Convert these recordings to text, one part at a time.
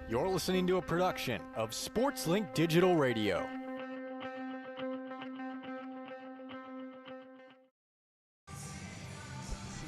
You're listening to a production of SportsLink Digital Radio.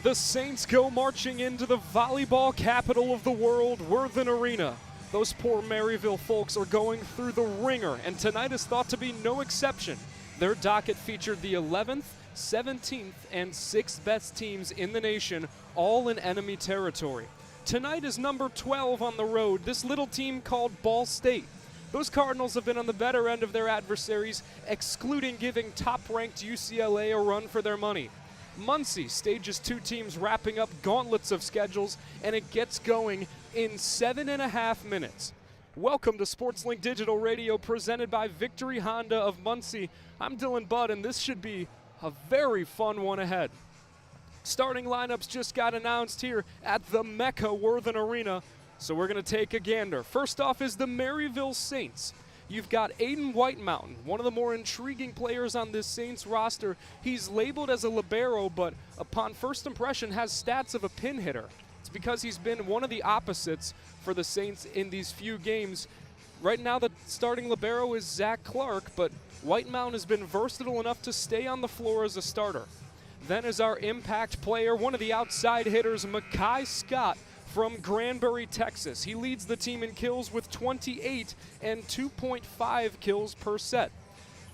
The Saints go marching into the volleyball capital of the world, Worthen Arena. Those poor Maryville folks are going through the ringer, and tonight is thought to be no exception. Their docket featured the 11th, 17th, and 6th best teams in the nation, all in enemy territory. Tonight is number 12 on the road, this little team called Ball State. Those Cardinals have been on the better end of their adversaries, excluding giving top-ranked UCLA a run for their money. Muncie stages two teams wrapping up gauntlets of schedules, and it gets going in 7.5 minutes. Welcome to SportsLink Digital Radio, presented by Victory Honda of Muncie. I'm Dylan Budd, and this should be a very fun one ahead. Starting lineups just got announced here at the Mecca Worthen Arena, so we're going to take a gander. First off is the Maryville Saints. You've got Aiden Whitemountain, one of the more intriguing players on this Saints roster. He's labeled as a libero, but upon first impression has stats of a pin hitter. It's because he's been one of the opposites for the Saints in these few games. Right now the starting libero is Zach Clark, but Whitemountain has been versatile enough to stay on the floor as a starter. Then is our impact player, one of the outside hitters, Makai Scott from Granbury, Texas. He leads the team in kills with 28 and 2.5 kills per set.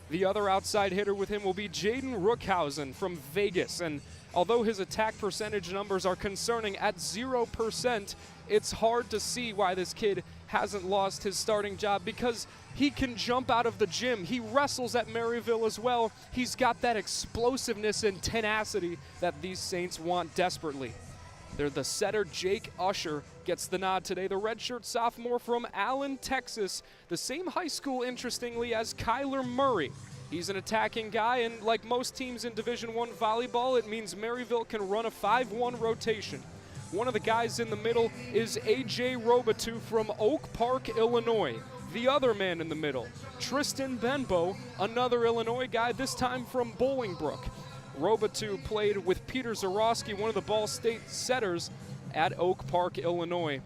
The other outside hitter with him will be Jaden Rookhausen from Vegas, and although his attack percentage numbers are concerning at 0%, it's hard to see why this kid hasn't lost his starting job because he can jump out of the gym. He wrestles at Maryville as well. He's got that explosiveness and tenacity that these Saints want desperately. The setter, Jake Usher, gets the nod today. The redshirt sophomore from Allen, Texas, the same high school, interestingly, as Kyler Murray. He's an attacking guy, and like most teams in Division I volleyball, it means Maryville can run a 5-1 rotation. One of the guys in the middle is A.J. Robitou from Oak Park, Illinois. The other man in the middle, Tristan Benbow, another Illinois guy, this time from Bolingbrook. Robitou played with Peter Zarowski, one of the Ball State setters at Oak Park, Illinois.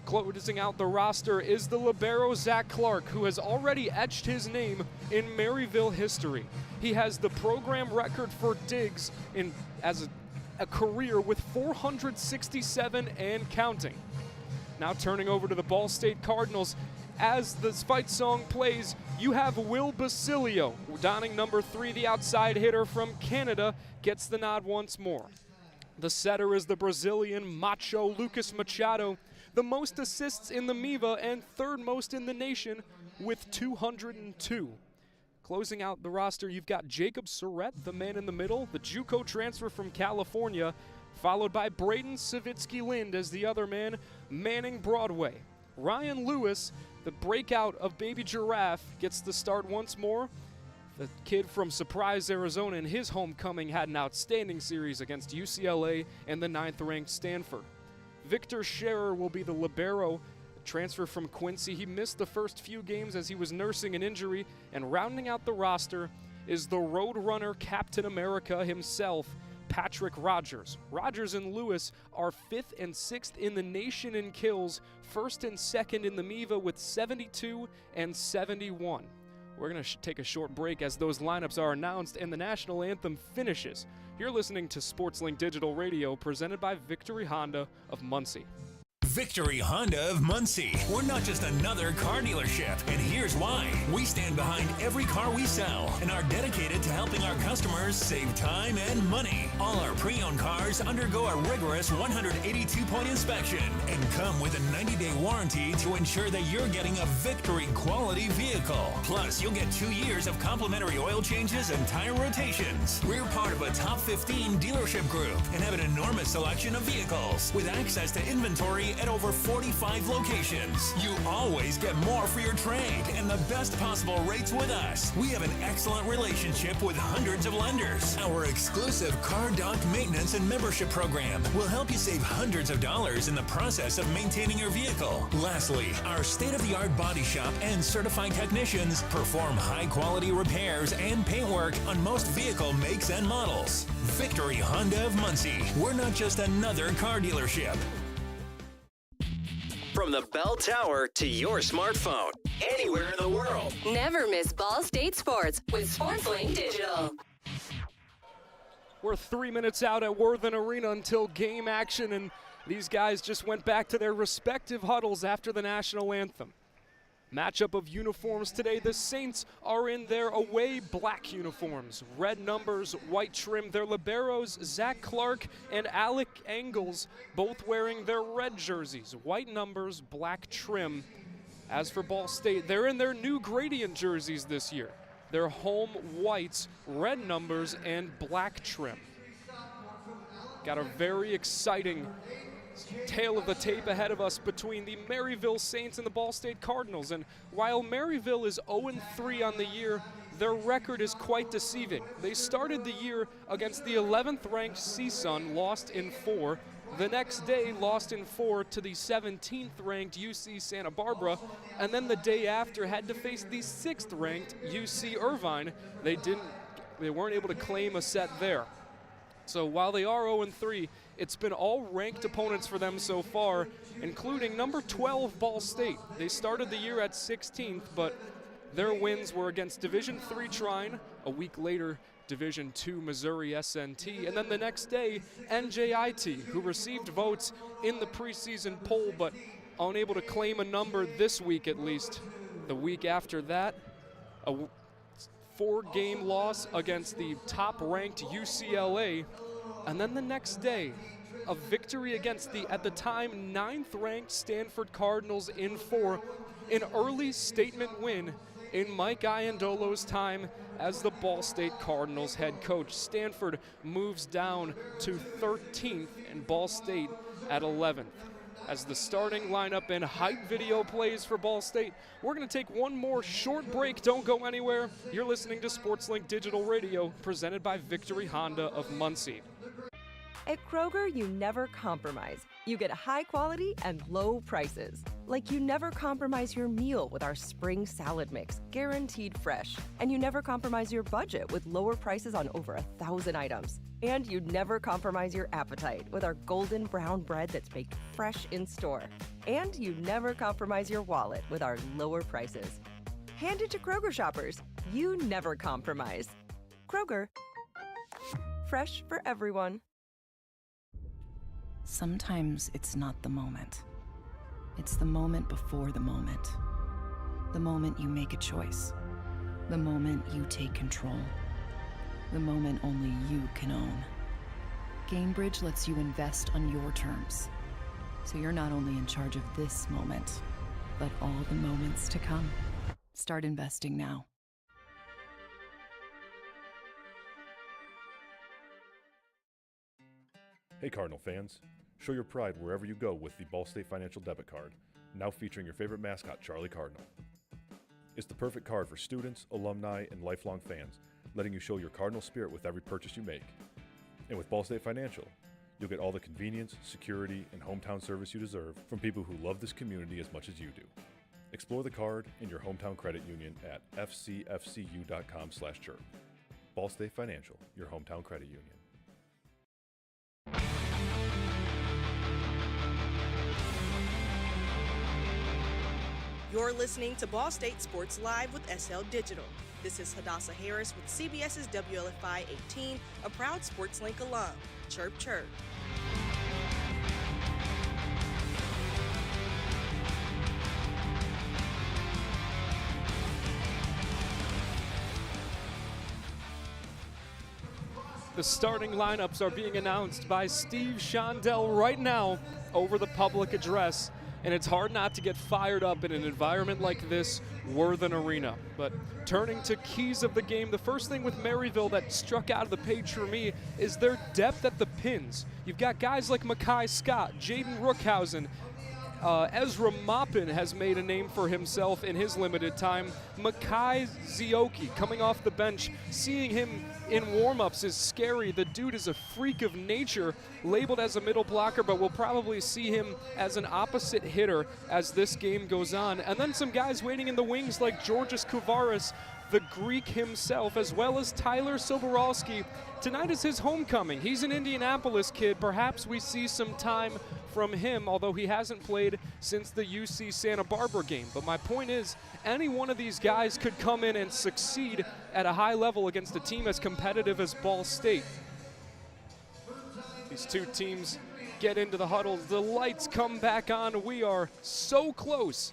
Closing out the roster is the libero Zach Clark, who has already etched his name in Maryville history. He has the program record for digs as a career with 467 and counting. Now turning over to the Ball State Cardinals, as the fight song plays, you have Will Basilio, donning number 3, the outside hitter from Canada, gets the nod once more. The setter is the Brazilian macho Lucas Machado, the most assists in the MIVA and third most in the nation with 202. Closing out the roster, you've got Jacob Surrett, the man in the middle, the JUCO transfer from California, followed by Braden Savitsky-Lind as the other man, manning Broadway. Ryan Lewis, the breakout of Baby Giraffe, gets the start once more. The kid from Surprise, Arizona, in his homecoming had an outstanding series against UCLA and the 9th-ranked Stanford. Victor Scherer will be the libero, transfer from Quincy. He missed the first few games as he was nursing an injury, and rounding out the roster is the Roadrunner Captain America himself, Patrick Rogers. Rogers and Lewis are 5th and 6th in the nation in kills, 1st and 2nd in the MIVA with 72 and 71. We're going to take a short break as those lineups are announced and the national anthem finishes. You're listening to SportsLink Digital Radio, presented by Victory Honda of Muncie. Victory Honda of Muncie. We're not just another car dealership, and here's why. We stand behind every car we sell and are dedicated to helping our customers save time and money. All our pre-owned cars undergo a rigorous 182-point inspection and come with a 90-day warranty to ensure that you're getting a Victory quality vehicle. Plus, you'll get 2 years of complimentary oil changes and tire rotations. We're part of a top 15 dealership group and have an enormous selection of vehicles with access to inventory at over 45 locations. You always get more for your trade and the best possible rates with us. We have an excellent relationship with hundreds of lenders. Our exclusive Car Doc maintenance and membership program will help you save hundreds of dollars in the process of maintaining your vehicle. Lastly, our state-of-the-art body shop and certified technicians perform high-quality repairs and paint work on most vehicle makes and models. Victory Honda of Muncie. We're not just another car dealership. From the bell tower to your smartphone, anywhere in the world. Never miss Ball State Sports with SportsLink Digital. We're 3 minutes out at Worthen Arena until game action, and these guys just went back to their respective huddles after the national anthem. Matchup of uniforms today, the Saints are in their away black uniforms. Red numbers, white trim. Their liberos, Zach Clark and Alec Engels, both wearing their red jerseys. White numbers, black trim. As for Ball State, they're in their new gradient jerseys this year. Their home whites, red numbers, and black trim. Got a very exciting tale of the tape ahead of us between the Maryville Saints and the Ball State Cardinals. And while Maryville is 0-3 on the year, their record is quite deceiving. They started the year against the 11th ranked CSUN, lost in 4. The next day, lost in 4 to the 17th ranked UC Santa Barbara, and then the day after had to face the 6th ranked UC Irvine. They weren't able to claim a set there. So while they are 0-3, it's been all ranked opponents for them so far, including number 12 Ball State. They started the year at 16th, but their wins were against Division III Trine, a week later Division II Missouri SNT, and then the next day NJIT, who received votes in the preseason poll but unable to claim a number this week at least. The week after that, a 4-game loss against the top-ranked UCLA, and then the next day, a victory against the, at the time, 9th-ranked Stanford Cardinals in 4, an early statement win in Mike Iandolo's time as the Ball State Cardinals head coach. Stanford moves down to 13th and Ball State at 11th. As the starting lineup and hype video plays for Ball State, we're going to take one more short break. Don't go anywhere. You're listening to SportsLink Digital Radio, presented by Victory Honda of Muncie. At Kroger, you never compromise. You get high quality and low prices. Like you never compromise your meal with our spring salad mix, guaranteed fresh. And you never compromise your budget with lower prices on over 1,000 items. And you never compromise your appetite with our golden brown bread that's baked fresh in store. And you never compromise your wallet with our lower prices. Hand it to Kroger shoppers. You never compromise. Kroger. Fresh for everyone. Sometimes it's not the moment. It's the moment before the moment. The moment you make a choice. The moment you take control. The moment only you can own. Gainbridge lets you invest on your terms. So you're not only in charge of this moment, but all the moments to come. Start investing now. Hey Cardinal fans, show your pride wherever you go with the Ball State Financial Debit Card, now featuring your favorite mascot, Charlie Cardinal. It's the perfect card for students, alumni, and lifelong fans, letting you show your Cardinal spirit with every purchase you make. And with Ball State Financial, you'll get all the convenience, security, and hometown service you deserve from people who love this community as much as you do. Explore the card in your hometown credit union at fcfcu.com/chirp. Ball State Financial, your hometown credit union. You're listening to Ball State Sports Live with SL Digital. This is Hadassah Harris with CBS's WLFI 18, a proud SportsLink alum. Chirp, chirp. The starting lineups are being announced by Steve Shondell right now over the public address. And it's hard not to get fired up in an environment like this, Worthen Arena. But turning to keys of the game, the first thing with Maryville that struck out of the page for me is their depth at the pins. You've got guys like Makai Scott, Jaden Rookhausen, Ezra Maupin has made a name for himself in his limited time. Makai Zioki coming off the bench, seeing him in warm-ups is scary. The dude is a freak of nature, labeled as a middle blocker, but we'll probably see him as an opposite hitter as this game goes on. And then some guys waiting in the wings like Georges Kouvaris, the Greek himself, as well as Tyler Soborowski. Tonight is his homecoming. He's an Indianapolis kid. Perhaps we see some time from him, although he hasn't played since the UC Santa Barbara game. But my point is, any one of these guys could come in and succeed at a high level against a team as competitive as Ball State. These two teams get into the huddles. The lights come back on. We are so close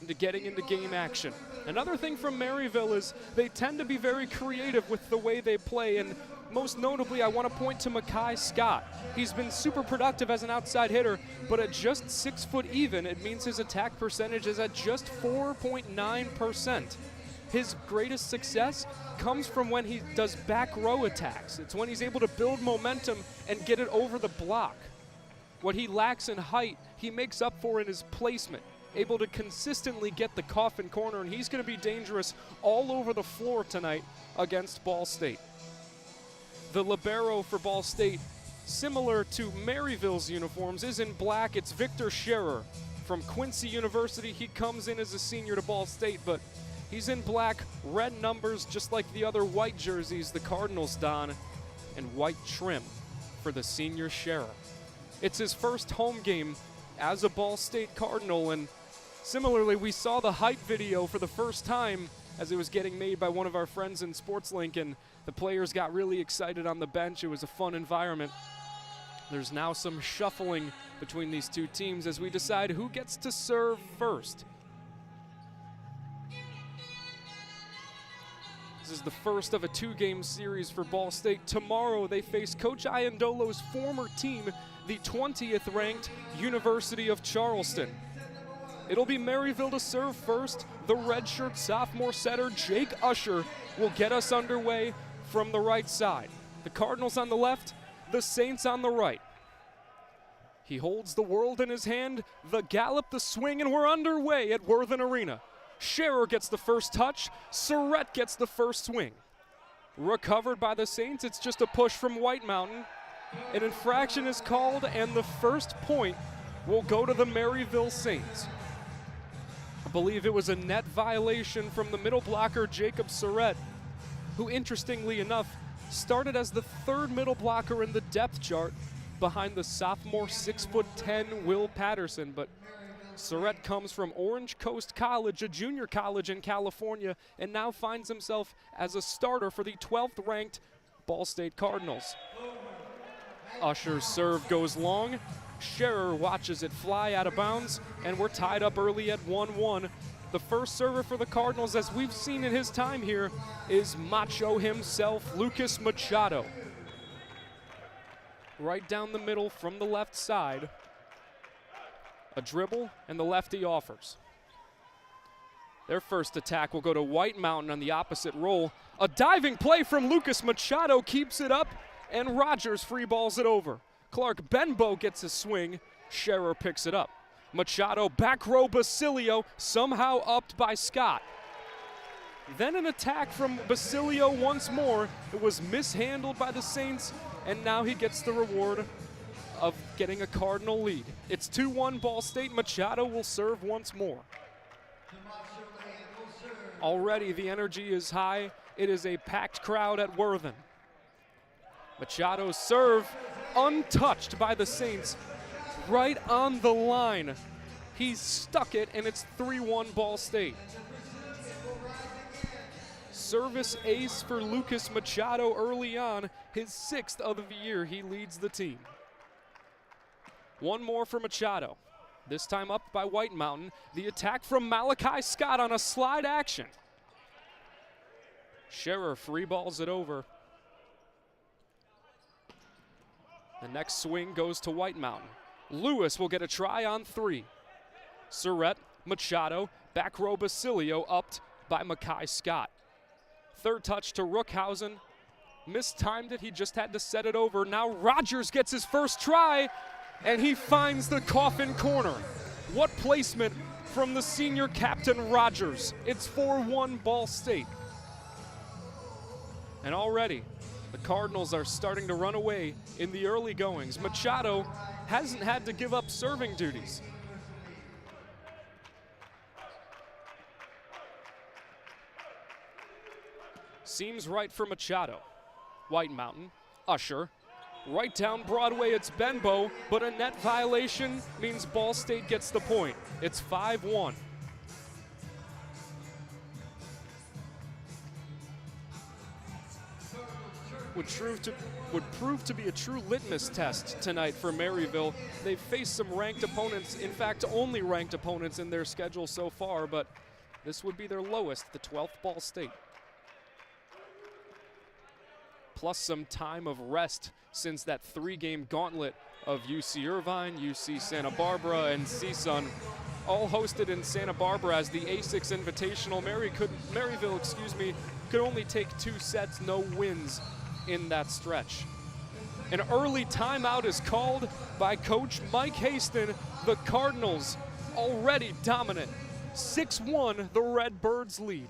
into getting into game action. Another thing from Maryville is they tend to be very creative with the way they play, and most notably, I want to point to Makai Scott. He's been super productive as an outside hitter, but at just 6 foot even, it means his attack percentage is at just 4.9%. His greatest success comes from when he does back row attacks. It's when he's able to build momentum and get it over the block. What he lacks in height, he makes up for in his placement, able to consistently get the coffin corner, and he's going to be dangerous all over the floor tonight against Ball State. The libero for Ball State, similar to Maryville's uniforms, is in black. It's Victor Scherer from Quincy University. He comes in as a senior to Ball State, but he's in black, red numbers, just like the other white jerseys the Cardinals don, and white trim for the senior Scherer. It's his first home game as a Ball State Cardinal, and similarly, we saw the hype video for the first time as it was getting made by one of our friends in SportsLink, and the players got really excited on the bench. It was a fun environment. There's now some shuffling between these two teams as we decide who gets to serve first. This is the first of a 2-game series for Ball State. Tomorrow they face Coach Iandolo's former team, the 20th ranked University of Charleston. It'll be Maryville to serve first. The redshirt sophomore setter Jake Usher will get us underway from the right side. The Cardinals on the left, the Saints on the right. He holds the world in his hand, the gallop, the swing, and we're underway at Worthen Arena. Scherer gets the first touch, Surratt gets the first swing. Recovered by the Saints, it's just a push from White Mountain. An infraction is called, and the first point will go to the Maryville Saints. I believe it was a net violation from the middle blocker, Jacob Surratt, who interestingly enough started as the third middle blocker in the depth chart behind the sophomore 6'10" Will Patterson. But Surratt comes from Orange Coast College, a junior college in California, and now finds himself as a starter for the 12th ranked Ball State Cardinals. Usher's serve goes long. Scherer watches it fly out of bounds, and we're tied up early at 1-1. The first server for the Cardinals, as we've seen in his time here, is Macho himself, Lucas Machado. Right down the middle from the left side. A dribble, and the lefty offers. Their first attack will go to White Mountain on the opposite roll. A diving play from Lucas Machado keeps it up, and Rogers free balls it over. Clark Benbow gets a swing. Scherer picks it up. Machado, back row Basilio, somehow upped by Scott. Then an attack from Basilio once more. It was mishandled by the Saints, and now he gets the reward of getting a Cardinal lead. It's 2-1 Ball State. Machado will serve once more. Already the energy is high. It is a packed crowd at Worthen. Machado's serve untouched by the Saints, right on the line. He's stuck it, and it's 3-1 Ball State. Service ace for Lucas Machado early on, his 6th of the year. He leads the team. One more for Machado, this time up by White Mountain. The attack from Malachi Scott on a slide action. Scherer free balls it over. The next swing goes to White Mountain. Lewis will get a try on 3. Surratt, Machado, back row Basilio upped by Makai Scott. Third touch to Rookhausen. Mistimed it, he just had to set it over. Now Rogers gets his first try, and he finds the coffin corner. What placement from the senior captain Rogers. It's 4-1 Ball State. And already, the Cardinals are starting to run away in the early goings. Machado hasn't had to give up serving duties. Seems right for Machado. White Mountain, Usher. Right down Broadway, it's Benbow, but a net violation means Ball State gets the point. It's 5-1. Would prove to be a true litmus test tonight for Maryville. They've faced some ranked opponents, in fact, only ranked opponents in their schedule so far, but this would be their lowest, the 12th Ball State. Plus some time of rest since that 3-game gauntlet of UC Irvine, UC Santa Barbara, and CSUN, all hosted in Santa Barbara as the A6 Invitational. Maryville, could only take 2 sets, no wins in that stretch. An early timeout is called by Coach Mike Haston. The Cardinals already dominant. 6-1, the Redbirds lead.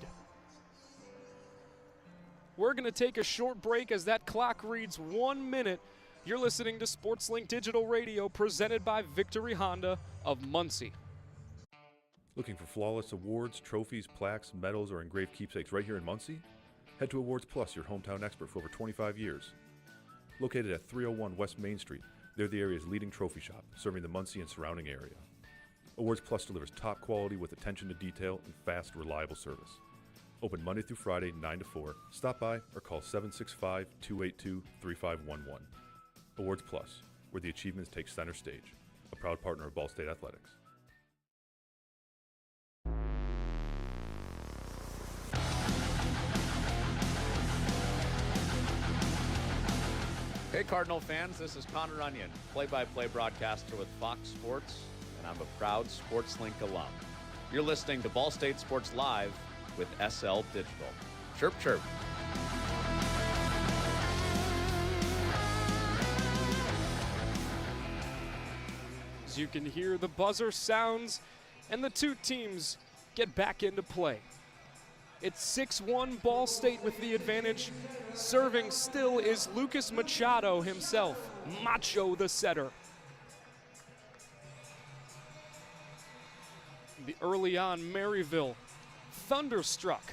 We're going to take a short break as that clock reads 1 minute. You're listening to SportsLink Digital Radio, presented by Victory Honda of Muncie. Looking for flawless awards, trophies, plaques, medals, or engraved keepsakes right here in Muncie? Head to Awards Plus, your hometown expert for over 25 years. Located at 301 West Main Street, they're the area's leading trophy shop, serving the Muncie and surrounding area. Awards Plus delivers top quality with attention to detail and fast, reliable service. Open Monday through Friday, 9 to 4. Stop by or call 765-282-3511. Awards Plus, where the achievements take center stage. A proud partner of Ball State Athletics. Hey Cardinal fans, this is Connor Onion, play-by-play broadcaster with Fox Sports, and I'm a proud SportsLink alum. You're listening to Ball State Sports Live with SL Digital. Chirp, chirp. As you can hear, the buzzer sounds, and the two teams get back into play. It's 6-1 Ball State with the advantage. Serving still is Lucas Machado himself, Macho the setter. The early on Maryville, thunderstruck.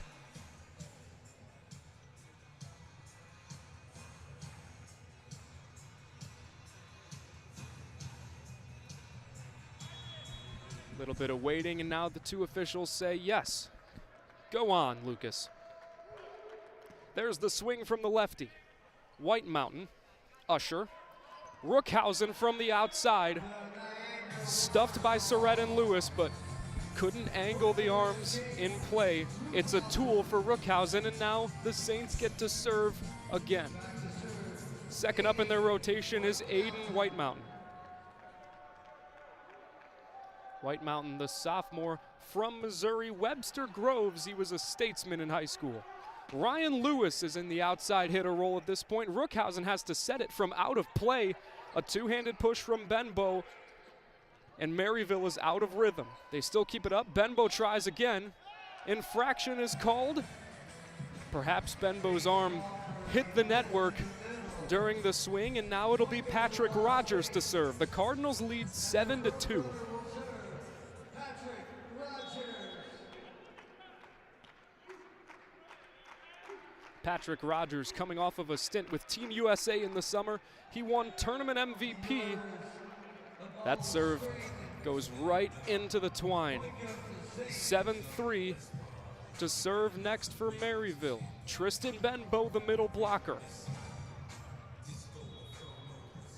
A little bit of waiting, and now the two officials say yes. Go on, Lucas. There's the swing from the lefty. White Mountain, Usher. Rookhausen from the outside. Stuffed by Surratt and Lewis, but couldn't angle the arms in play. It's a tool for Rookhausen, and now the Saints get to serve again. Second up in their rotation is Aiden White Mountain. White Mountain, the sophomore from Missouri, Webster Groves. He was a statesman in high school. Ryan Lewis is in the outside hitter role at this point. Rookhausen has to set it from out of play. A two-handed push from Benbow, and Maryville is out of rhythm. They still keep it up. Benbow tries again. Infraction is called. Perhaps Benbow's arm hit the network during the swing, and now it'll be Patrick Rogers to serve. The Cardinals lead 7-2. Patrick Rogers coming off of a stint with Team USA in the summer. He won tournament MVP. That serve goes right into the twine. 7-3 to serve next for Maryville. Tristan Benbow, the middle blocker.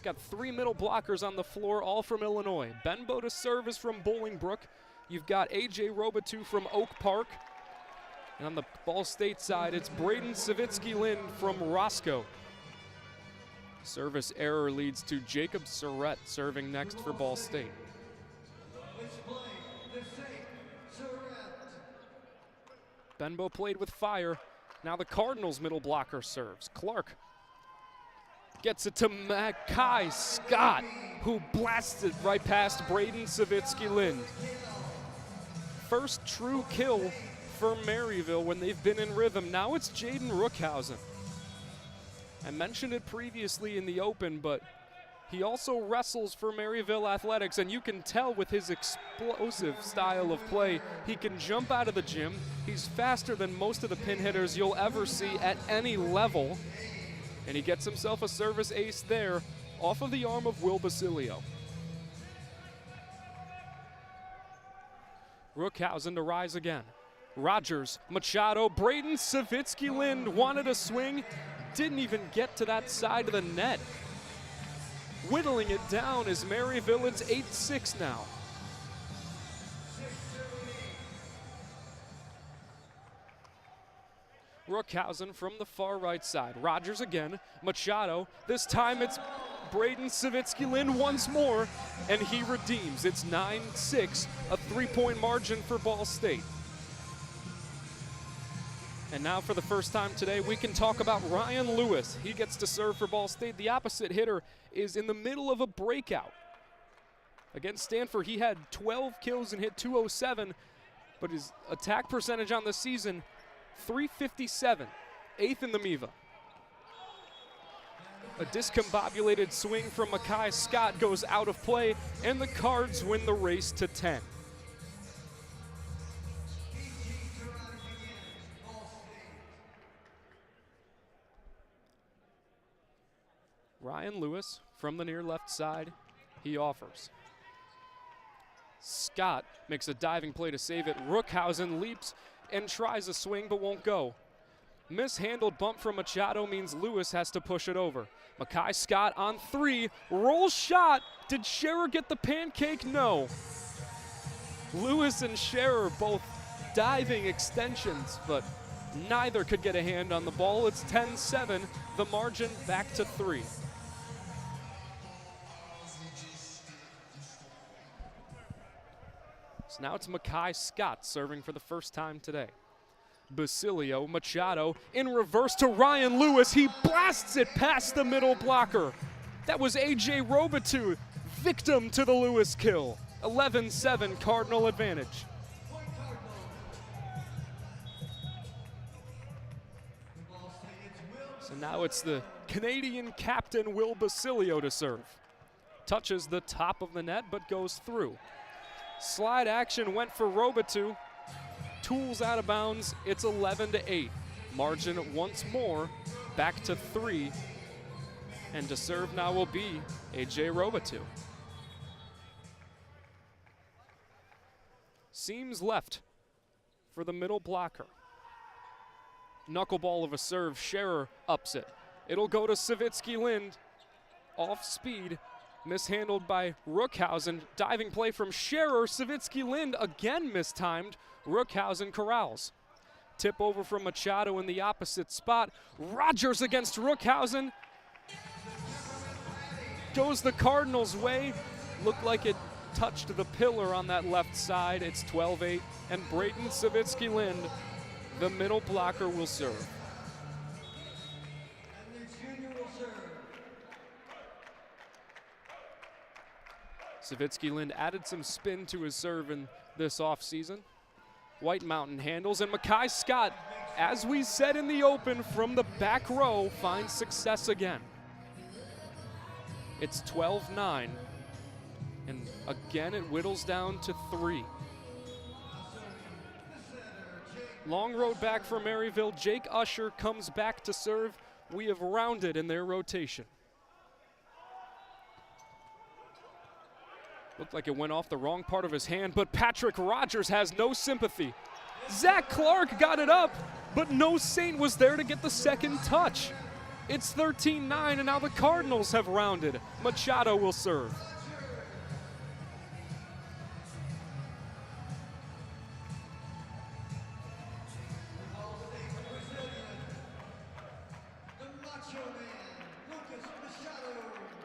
Got 3 middle blockers on the floor, all from Illinois. Benbow to serve is from Bolingbrook. You've got A.J. Robitou from Oak Park. And on the Ball State side, it's Braden Savitsky-Lynn from Roscoe. Service error leads to Jacob Surratt serving next for Ball State. Benbow played with fire. Now the Cardinals middle blocker serves. Clark gets it to Mackay Scott, who blasted right past Braden Savitsky-Lynn. First true kill for Maryville when they've been in rhythm. Now it's Jaden Rookhausen. I mentioned it previously in the open, but He also wrestles for Maryville Athletics, and you can tell with his explosive style of play, he can jump out of the gym. He's faster than most of the pin hitters you'll ever see at any level, and he gets himself a service ace there off of the arm of Will Basilio. Rookhausen to rise again. Rogers, Machado, Braden, Savitsky-Lind wanted a swing, didn't even get to that side of the net. Whittling it down is Maryville. It's 8-6 now. Rookhausen from the far right side. Rogers again. Machado. This time it's Braden Savitsky-Lind once more, and he redeems. It's 9-6, a 3-point margin for Ball State. And now for the first time today, we can talk about Ryan Lewis. He gets to serve for Ball State. The opposite hitter is in the middle of a breakout. Against Stanford, he had 12 kills and hit .207, but his attack percentage on the season, .357, 8th in the MIVA. A discombobulated swing from Makai Scott goes out of play, and the Cards win the race to 10. Ryan Lewis from the near left side, he offers. Scott makes a diving play to save it. Rookhausen leaps and tries a swing but won't go. Mishandled bump from Machado means Lewis has to push it over. Makai Scott on 3, roll shot. Did Scherer get the pancake? No. Lewis and Scherer both diving extensions, but neither could get a hand on the ball. It's 10-7, the margin back to 3. So now it's Makai Scott serving for the first time today. Basilio, Machado, in reverse to Ryan Lewis. He blasts it past the middle blocker. That was A.J. Robitou, victim to the Lewis kill. 11-7 Cardinal advantage. So now it's the Canadian captain Will Basilio to serve. Touches the top of the net but goes through. Slide action went for Robitou. Tools out of bounds. It's 11-8. Margin once more back to 3. And to serve now will be A.J. Robitou. Seams left for the middle blocker. Knuckleball of a serve. Scherer ups it. It'll go to Savitsky-Lind. Off speed. Mishandled by Rookhausen. Diving play from Scherer. Savitsky-Lind again mistimed. Rookhausen corrals. Tip over from Machado in the opposite spot. Rogers against Rookhausen. Goes the Cardinals' way. Looked like it touched the pillar on that left side. It's 12-8. And Braden Savitsky-Lind, the middle blocker, will serve. Savitsky-Lind added some spin to his serve in this offseason. White Mountain handles, and Makai Scott, as we said in the open from the back row, finds success again. It's 12-9, and again it whittles down to 3. Long road back for Maryville. Jake Usher comes back to serve. We have rounded in their rotation. Looked like it went off the wrong part of his hand, but Patrick Rogers has no sympathy. Zach Clark got it up, but no Saint was there to get the second touch. It's 13-9, and now the Cardinals have rounded. Machado will serve.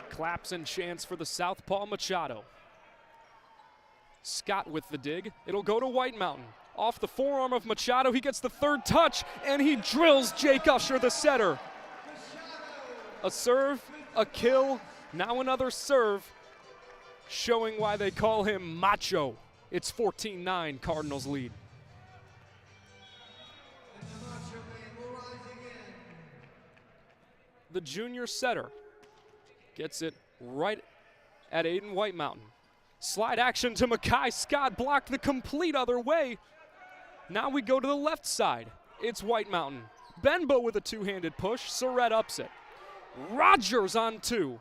Claps and chants for the southpaw Machado. Scott with the dig. It'll go to White Mountain. Off the forearm of Machado, he gets the third touch, and he drills Jake Usher, the setter. A serve, a kill, now another serve, showing why they call him Macho. It's 14-9, Cardinals lead. The junior setter gets it right at Aiden White Mountain. Slide action to Mackay Scott, blocked the complete other way. Now we go to the left side. It's White Mountain. Benbow with a two-handed push. Surratt ups it. Rogers on 2.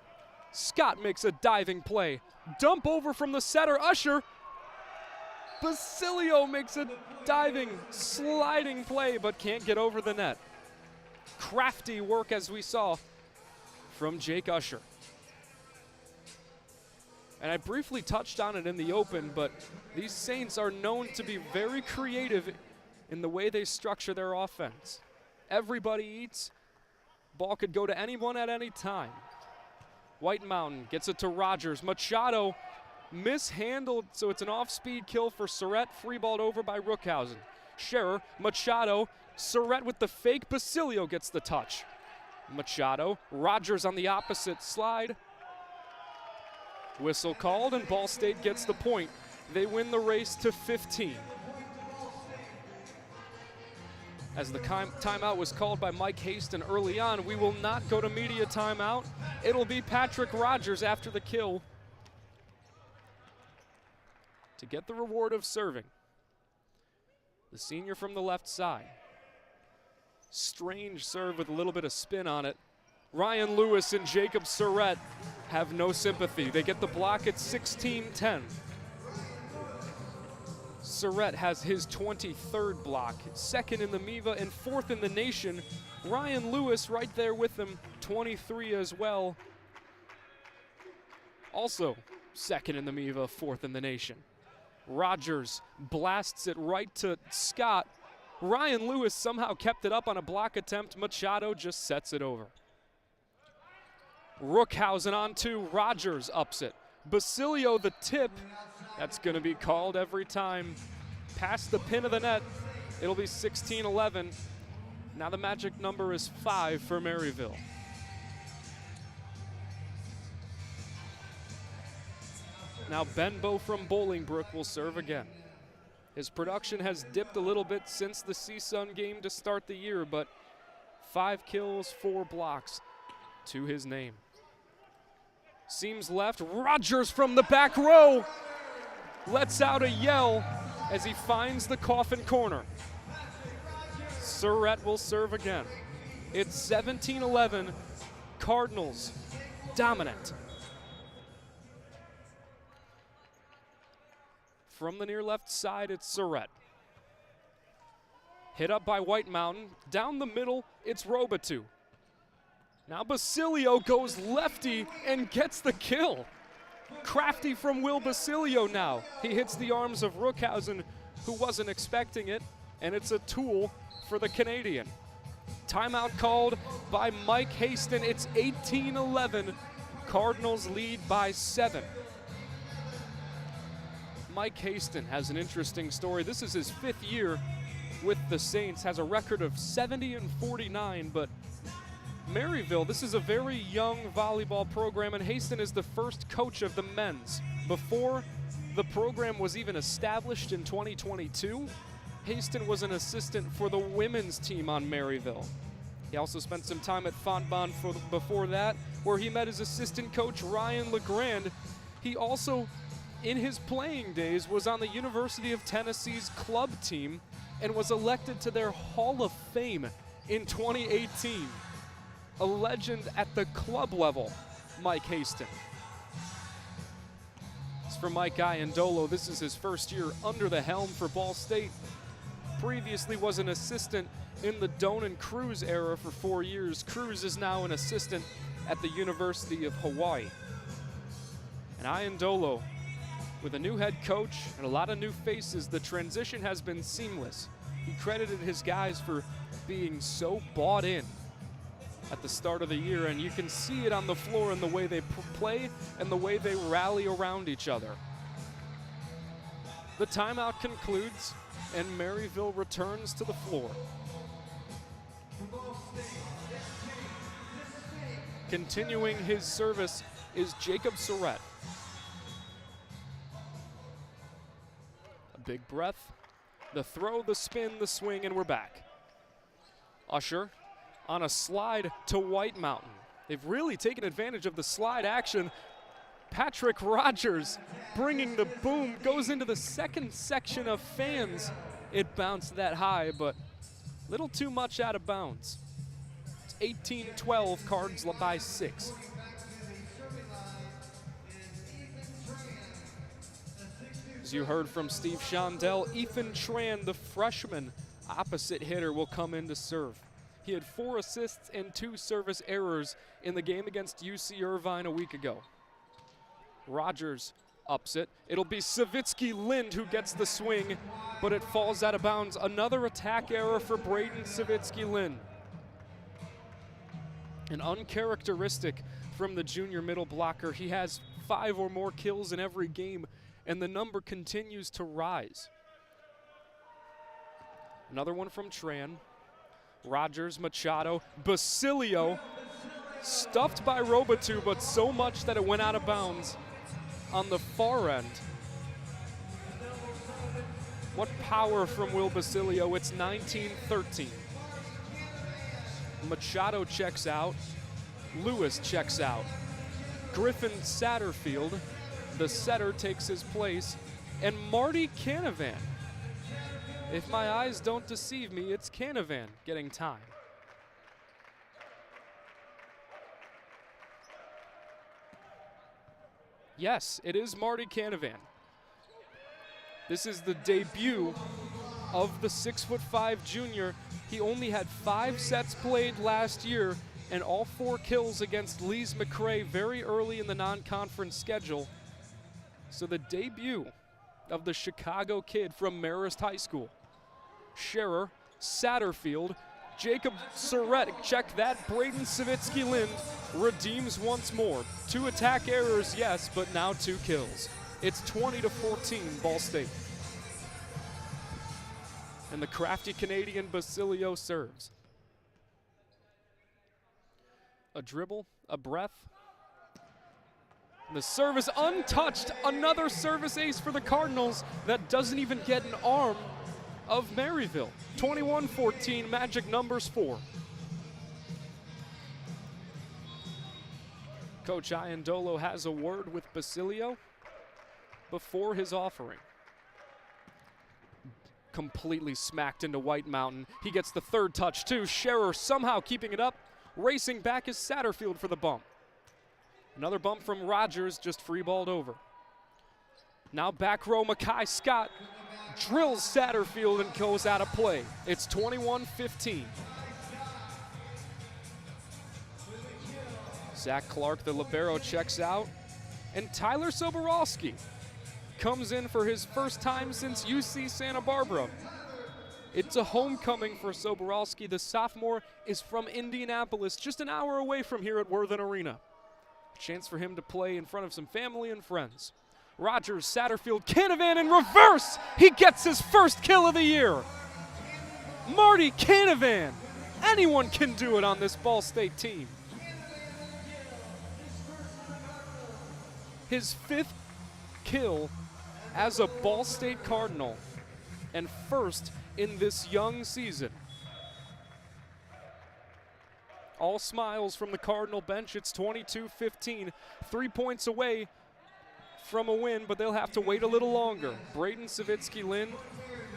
Scott makes a diving play. Dump over from the setter, Usher. Basilio makes a diving, sliding play, but can't get over the net. Crafty work, as we saw, from Jake Usher. And I briefly touched on it in the open, but these Saints are known to be very creative in the way they structure their offense. Everybody eats. Ball could go to anyone at any time. White Mountain gets it to Rogers. Machado mishandled, so it's an off-speed kill for Surratt. Freeballed over by Rookhausen. Scherer, Machado, Surratt with the fake. Basilio gets the touch. Machado, Rogers on the opposite slide. Whistle called, and Ball State gets the point. They win the race to 15. As the timeout was called by Mike Haston early on, we will not go to media timeout. It'll be Patrick Rogers after the kill to get the reward of serving. The senior from the left side. Strange serve with a little bit of spin on it. Ryan Lewis and Jacob Surratt have no sympathy. They get the block at 16-10. Surratt has his 23rd block, second in the MIVA and fourth in the nation. Ryan Lewis right there with him, 23 as well. Also second in the MIVA, fourth in the nation. Rogers blasts it right to Scott. Ryan Lewis somehow kept it up on a block attempt. Machado just sets it over. Rookhausen on 2, Rogers ups it. Basilio the tip, that's gonna be called every time. Past the pin of the net, it'll be 16-11. Now the magic number is 5 for Maryville. Now Benbow from Bolingbrook will serve again. His production has dipped a little bit since the CSUN game to start the year, but 5 kills, 4 blocks to his name. Seams left, Rogers from the back row lets out a yell as he finds the coffin corner. Surratt will serve again. It's 17-11, Cardinals dominant. From the near left side, it's Surratt. Hit up by White Mountain. Down the middle, it's Robitou. Now Basilio goes lefty and gets the kill. Crafty from Will Basilio now. He hits the arms of Rookhausen, who wasn't expecting it, and it's a tool for the Canadian. Timeout called by Mike Haston. It's 18-11. Cardinals lead by 7. Mike Haston has an interesting story. This is his 5th year with the Saints, has a record of 70-49, but Maryville, this is a very young volleyball program, and Haston is the first coach of the men's. Before the program was even established in 2022, Haston was an assistant for the women's team on Maryville. He also spent some time at Fontbonne before that, where he met his assistant coach, Ryan LeGrand. He also, in his playing days, was on the University of Tennessee's club team and was elected to their Hall of Fame in 2018. A legend at the club level, Mike Haston. As for Mike Iandolo, this is his first year under the helm for Ball State. Previously was an assistant in the Doan and Cruz era for 4 years. Cruz is now an assistant at the University of Hawaii. And Iandolo, with a new head coach and a lot of new faces, the transition has been seamless. He credited his guys for being so bought in at the start of the year, and you can see it on the floor in the way they play and the way they rally around each other. The timeout concludes, and Maryville returns to the floor. Continuing his service is Jacob Surratt. A big breath, the throw, the spin, the swing, and we're back. Usher on a slide to White Mountain. They've really taken advantage of the slide action. Patrick Rogers bringing the boom, goes into the second section of fans. It bounced that high, but little too much out of bounds. It's 18-12, Cards by 6. As you heard from Steve Shondell, Ethan Tran, the freshman opposite hitter, will come in to serve. He had 4 assists and 2 service errors in the game against UC Irvine a week ago. Rogers ups it. It'll be Savitsky Lind who gets the swing, but it falls out of bounds. Another attack error for Braden Savitsky Lind. An uncharacteristic from the junior middle blocker. He has 5 or more kills in every game, and the number continues to rise. Another one from Tran. Rogers, Machado, Basilio, stuffed by Robitou, but so much that it went out of bounds on the far end. What power from Will Basilio. It's 19-13. Machado checks out. Lewis checks out. Griffin Satterfield, the setter, takes his place. And Marty Canavan. If my eyes don't deceive me, it's Canavan getting time. Yes, it is Marty Canavan. This is the debut of the 6'5" junior. He only had 5 sets played last year and all 4 kills against Lees McRae very early in the non-conference schedule. So the debut of the Chicago kid from Marist High School. Scherer, Satterfield, Jacob Surrett, check that. Braden Savitsky Lind redeems once more. 2 attack errors, yes, but now 2 kills. It's 20-14, Ball State. And the crafty Canadian Basilio serves. A dribble, a breath. The service untouched. Another service ace for the Cardinals that doesn't even get an arm of Maryville. 21-14, magic numbers 4. Coach Iandolo has a word with Basilio before his offering. Completely smacked into White Mountain. He gets the 3rd touch too. Scherer somehow keeping it up. Racing back is Satterfield for the bump. Another bump from Rogers, just free-balled over. Now back row, Mackay Scott drills Satterfield and goes out of play. It's 21-15. Zach Clark, the libero, checks out. And Tyler Soborowski comes in for his first time since UC Santa Barbara. It's a homecoming for Soborowski. The sophomore is from Indianapolis, just an hour away from here at Worthen Arena. Chance for him to play in front of some family and friends. Rogers, Satterfield, Canavan in reverse. He gets his first kill of the year. Marty Canavan. Anyone can do it on this Ball State team. His 5th kill as a Ball State Cardinal and first in this young season. All smiles from the Cardinal bench. It's 22-15, 3 points away from a win, but they'll have to wait a little longer. Braden Savitsky Lind,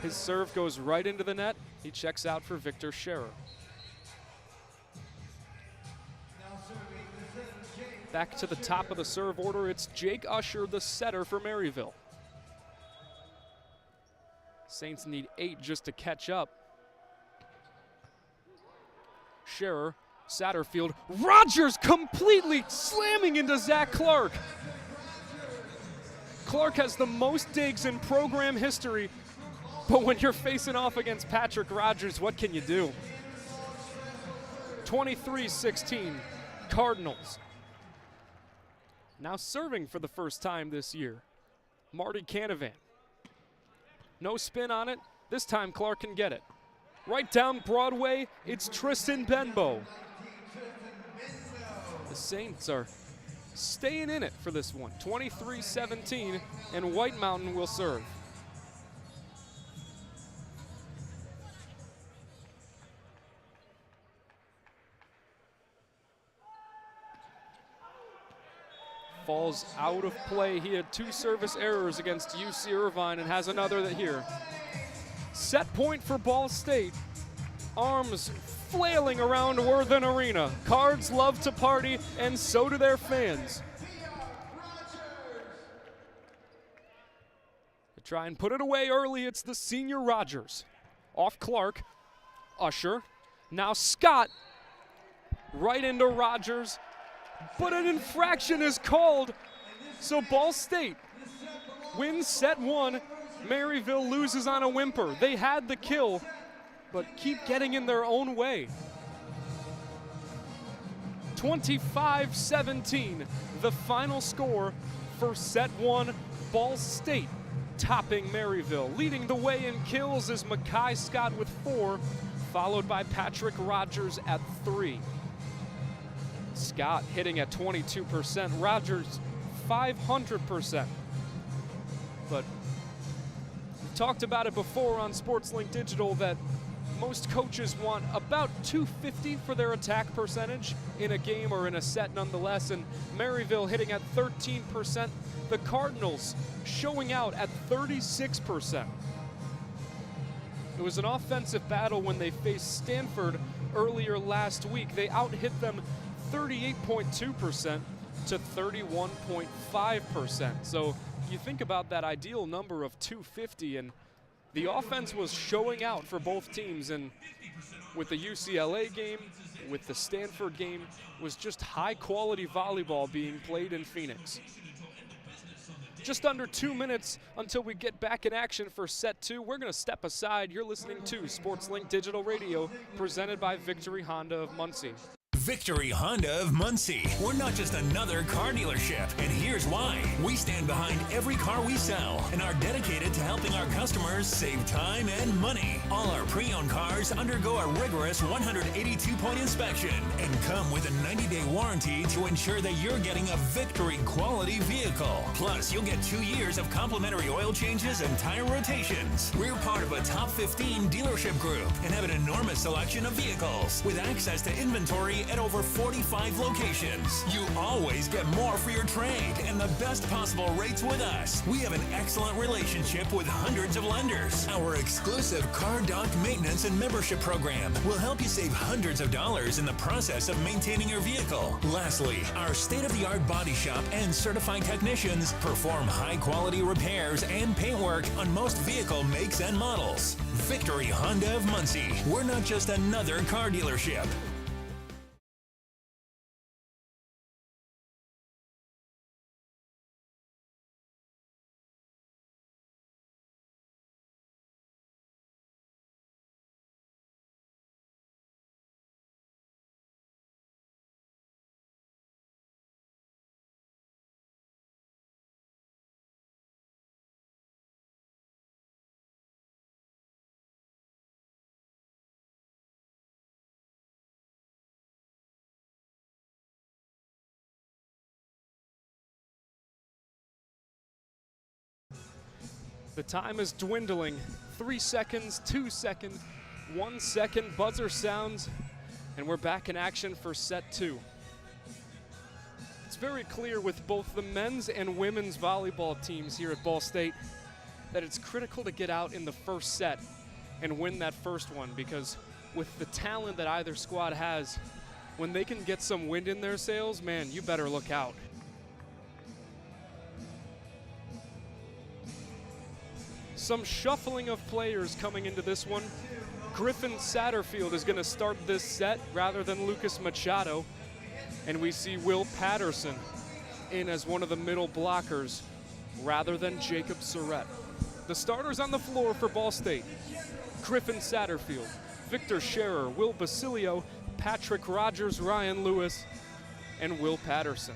his serve goes right into the net. He checks out for Victor Scherer. Back to the top of the serve order, it's Jake Usher, the setter for Maryville. Saints need 8 just to catch up. Scherer, Satterfield, Rogers completely slamming into Zach Clark. Clark has the most digs in program history, but when you're facing off against Patrick Rogers, what can you do? 23-16, Cardinals. Now serving for the first time this year, Marty Canavan. No spin on it. This time Clark can get it. Right down Broadway, it's Tristan Benbow. The Saints are staying in it for this one. 23-17, and White Mountain will serve. falls out of play. He had 2 service errors against UC Irvine and has another here. Set point for Ball State. Arms flailing around Worthen Arena. Cards love to party, and so do their fans. To try and put it away early, it's the senior Rogers. Off Clark, Usher, now Scott, right into Rogers, but an infraction is called, so Ball State wins set 1. Maryville loses on a whimper. They had the kill, but keep getting in their own way. 25-17, the final score for set 1. Ball State topping Maryville. Leading the way in kills is Makai Scott with 4, followed by Patrick Rogers at 3. Scott hitting at 22%, Rogers 500%. But we talked about it before on SportsLink Digital that most coaches want about 250 for their attack percentage in a game or in a set nonetheless, and Maryville hitting at 13%. The Cardinals showing out at 36%. It was an offensive battle when they faced Stanford earlier last week. They out-hit them 38.2% to 31.5%. So you think about that ideal number of 250, and the offense was showing out for both teams, and with the UCLA game, with the Stanford game, was just high-quality volleyball being played in Phoenix. Just under 2 minutes until we get back in action for set 2. We're going to step aside. You're listening to SportsLink Digital Radio, presented by Victory Honda of Muncie. Victory Honda of Muncie. We're not just another car dealership, and here's why. We stand behind every car we sell and are dedicated to helping our customers save time and money. All our pre-owned cars undergo a rigorous 182-point inspection and come with a 90-day warranty to ensure that you're getting a Victory quality vehicle. Plus, you'll get 2 years of complimentary oil changes and tire rotations. We're part of a top 15 dealership group and have an enormous selection of vehicles with access to inventory at over 45 locations. You always get more for your trade and the best possible rates with us. We have an excellent relationship with hundreds of lenders. Our exclusive car dock maintenance and membership program will help you save hundreds of dollars in the process of maintaining your vehicle. Lastly, our state-of-the-art body shop and certified technicians perform high-quality repairs and paintwork on most vehicle makes and models. Victory Honda of Muncie. We're not just another car dealership. The time is dwindling. 3 seconds, 2 seconds, 1 second, buzzer sounds, and we're back in action for set 2. It's very clear with both the men's and women's volleyball teams here at Ball State that it's critical to get out in the first set and win that first one, because with the talent that either squad has, when they can get some wind in their sails, man, you better look out. Some shuffling of players coming into this one. Griffin Satterfield is going to start this set rather than Lucas Machado. And we see Will Patterson in as one of the middle blockers rather than Jacob Surratt. The starters on the floor for Ball State: Griffin Satterfield, Victor Scherer, Will Basilio, Patrick Rogers, Ryan Lewis, and Will Patterson.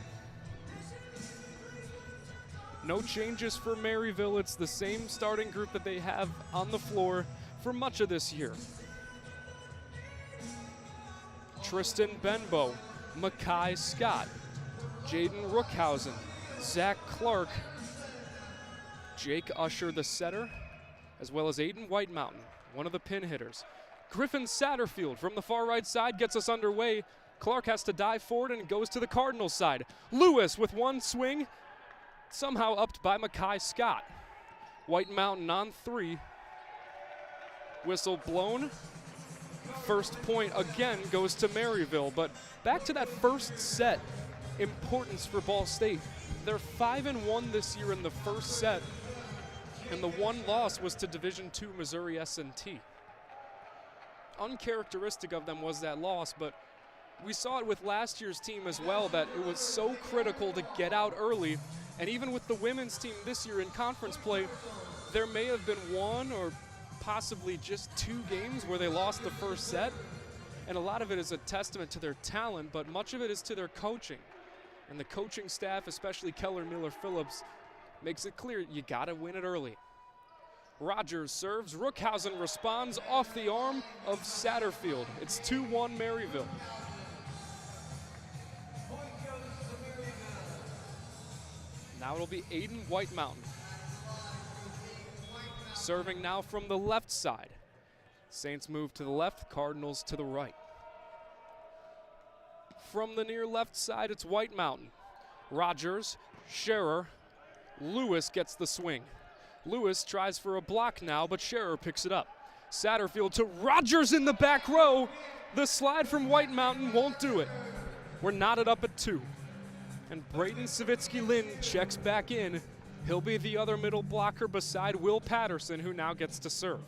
No changes for Maryville. It's the same starting group that they have on the floor for much of this year. Tristan Benbow, Makai Scott, Jaden Rookhausen, Zach Clark, Jake Usher, the setter, as well as Aiden White Mountain, one of the pin hitters. Griffin Satterfield from the far right side gets us underway. Clark has to dive forward and goes to the Cardinals side. Lewis with one swing, somehow upped by Makai Scott. White Mountain on 3. Whistle blown. First point again goes to Maryville, but back to that first set importance for Ball State. They're 5-1 this year in the first set, and the one loss was to Division II Missouri S&T. Uncharacteristic of them was that loss, but we saw it with last year's team as well, that it was so critical to get out early. And even with the women's team this year in conference play, there may have been one or possibly just 2 games where they lost the first set. And a lot of it is a testament to their talent, but much of it is to their coaching. And the coaching staff, especially Keller Miller-Phillips, makes it clear you gotta win it early. Rogers serves, Rookhausen responds off the arm of Satterfield. It's 2-1 Maryville. Now it'll be Aiden White Mountain. Serving now from the left side. Saints move to the left, Cardinals to the right. From the near left side, it's White Mountain. Rogers, Scherer, Lewis gets the swing. Lewis tries for a block now, but Scherer picks it up. Satterfield to Rogers in the back row. The slide from White Mountain won't do it. We're knotted up at 2. And Braden Savitsky-Lynn checks back in. He'll be the other middle blocker beside Will Patterson, who now gets to serve.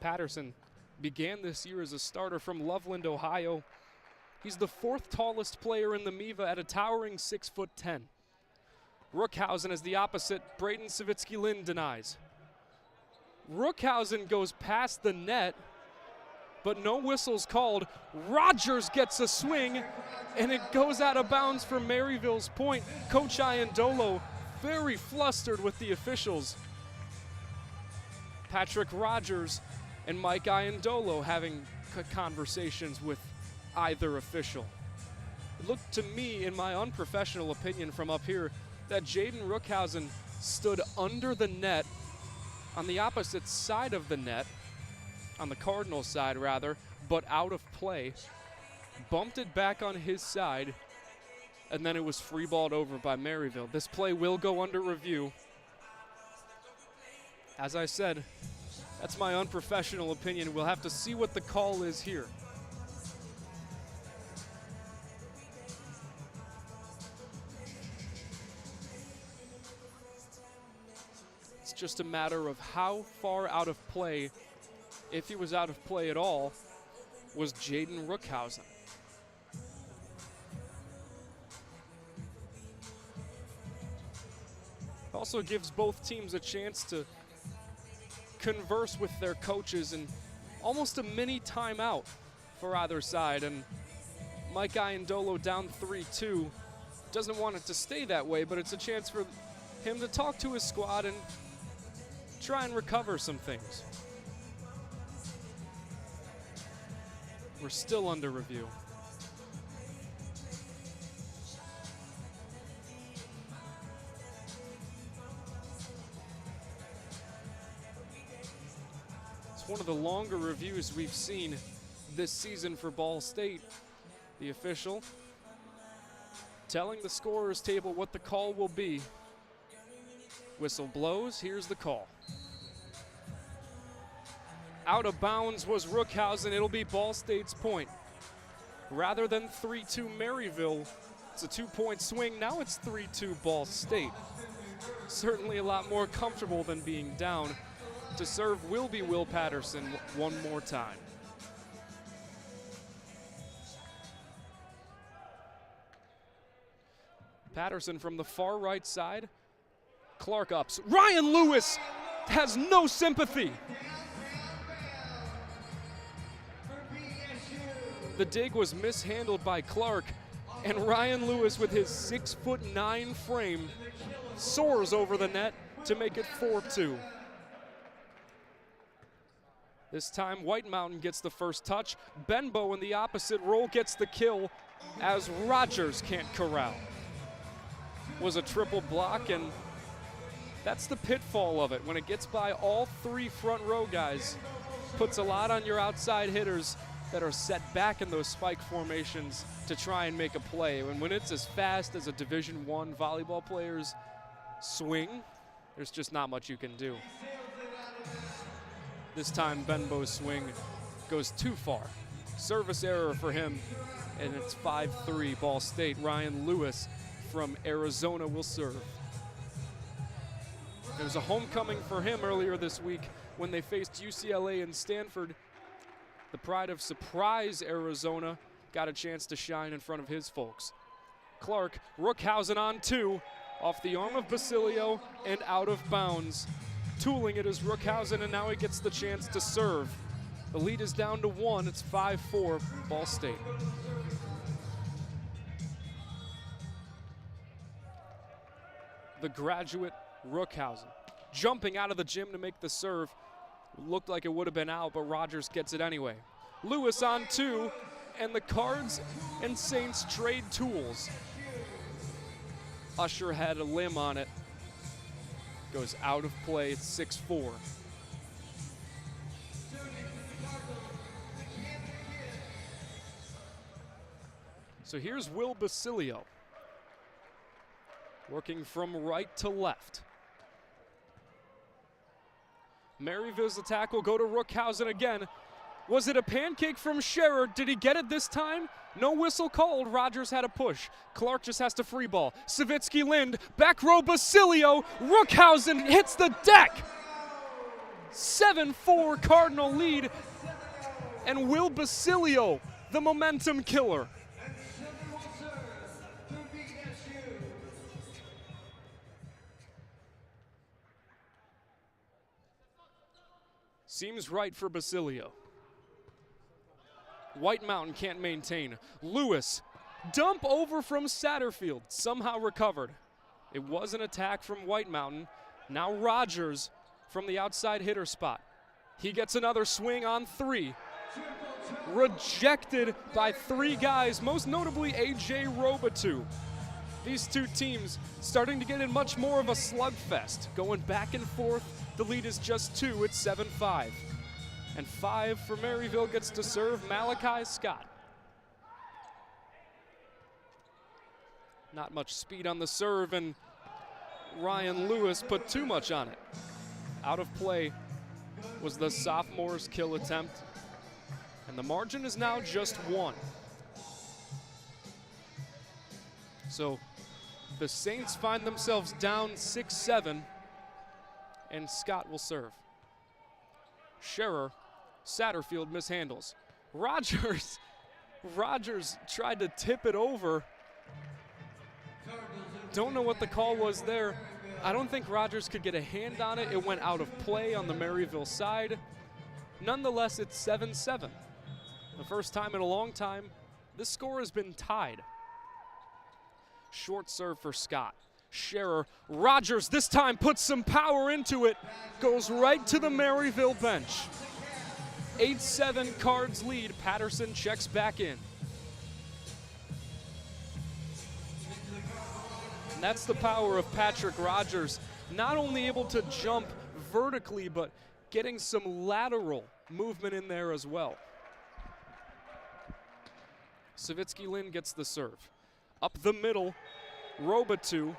Patterson began this year as a starter from Loveland, Ohio. He's the 4th tallest player in the MIVA at a towering 6'10". Rookhausen is the opposite. Braden Savitsky-Lynn denies. Rookhausen goes past the net, but no whistle's called. Rogers gets a swing, and it goes out of bounds for Maryville's point. Coach Iandolo very flustered with the officials. Patrick Rogers and Mike Iandolo having conversations with either official. It looked to me, in my unprofessional opinion from up here, that Jaden Rookhausen stood under the net on the opposite side of the net, on the Cardinals side rather, but out of play, bumped it back on his side, and then it was free-balled over by Maryville. This play will go under review. As I said, that's my unprofessional opinion. We'll have to see what the call is here. It's just a matter of how far out of play, if he was out of play at all, was Jaden Rookhausen. Also gives both teams a chance to converse with their coaches, and almost a mini timeout for either side. And Mike Iandolo down 3-2. Doesn't want it to stay that way, but it's a chance for him to talk to his squad and try and recover some things. We're still under review. It's one of the longer reviews we've seen this season for Ball State. The official telling the scorer's table what the call will be. Whistle blows, here's the call. Out of bounds was Rookhausen. It'll be Ball State's point. Rather than 3-2 Maryville, it's a 2-point swing. Now it's 3-2 Ball State. Certainly a lot more comfortable than being down. To serve will be Will Patterson one more time. Patterson from the far right side. Clark ups. Ryan Lewis has no sympathy. The dig was mishandled by Clark, and Ryan Lewis with his 6'9" frame soars over the net to make it 4-2. This time White Mountain gets the first touch. Benbow in the opposite role gets the kill as Rogers can't corral. Was a triple block, and that's the pitfall of it. When it gets by all 3 front row guys, puts a lot on your outside hitters. that are set back in those spike formations to try and make a play. And when it's as fast as a Division I volleyball player's swing, there's just not much you can do. This time Benbow's swing goes too far. Service error for him, and it's 5-3 Ball State. Ryan Lewis from Arizona will serve. There was a homecoming for him earlier this week when they faced UCLA and Stanford. The pride of Surprise, Arizona, got a chance to shine in front of his folks. Clark, Rookhausen on 2, off the arm of Basilio and out of bounds. Tooling it is Rookhausen, and now he gets the chance to serve. The lead is down to 1. It's 5-4 Ball State. The graduate Rookhausen jumping out of the gym to make the serve. Looked like it would have been out, but Rogers gets it anyway. Lewis on 2, and the Cards and Saints trade tools. Usher had a limb on it. Goes out of play. It's 6-4. So here's Will Basilio, working from right to left. Maryville's attack will go to Rookhausen again. Was it a pancake from Scherer? Did he get it this time? No whistle called. Rogers had a push. Clark just has to free ball. Savitsky Lind, back row Basilio. Rookhausen hits the deck. 7-4 Cardinal lead. And Will Basilio, the momentum killer. Seems right for Basilio. White Mountain can't maintain. Lewis, dump over from Satterfield, somehow recovered. It was an attack from White Mountain. Now Rogers from the outside hitter spot. He gets another swing on 3. Rejected by 3 guys, most notably A.J. Robitou. These two teams starting to get in much more of a slugfest, going back and forth. The lead is just 2, it's 7-5. And 5 for Maryville gets to serve Malachi Scott. Not much speed on the serve, and Ryan Lewis put too much on it. Out of play was the sophomore's kill attempt, and the margin is now just 1. So the Saints find themselves down 6-7, and Scott will serve. Scherer, Satterfield mishandles. Rogers tried to tip it over. Don't know what the call was there. I don't think Rogers could get a hand on it. It went out of play on the Maryville side. Nonetheless, it's 7-7. The first time in a long time, this score has been tied. Short serve for Scott. Scherer, Rogers this time puts some power into it. Goes right to the Maryville bench. 8-7 Cards lead. Patterson checks back in. And that's the power of Patrick Rogers. Not only able to jump vertically, but getting some lateral movement in there as well. Savitsky Lind gets the serve. Up the middle, Robitou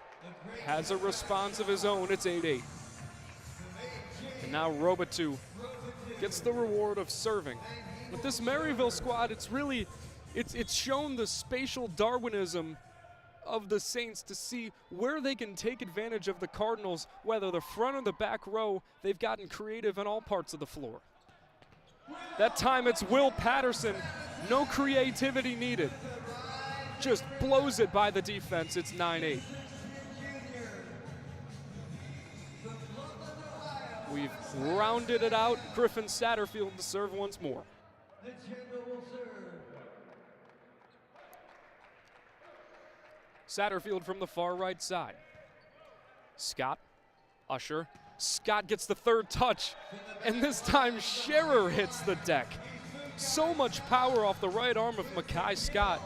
has a response of his own. It's 8-8. And now Robitou gets the reward of serving. With this Maryville squad, it's shown the spatial Darwinism of the Saints to see where they can take advantage of the Cardinals, whether the front or the back row. They've gotten creative in all parts of the floor. That time it's Will Patterson. No creativity needed. Just blows it by the defense. It's 9-8. We've rounded it out. Griffin Satterfield to serve once more. Satterfield from the far right side. Scott, Usher. Scott gets the third touch, and this time Scherer hits the deck. So much power off the right arm of Mackay Scott.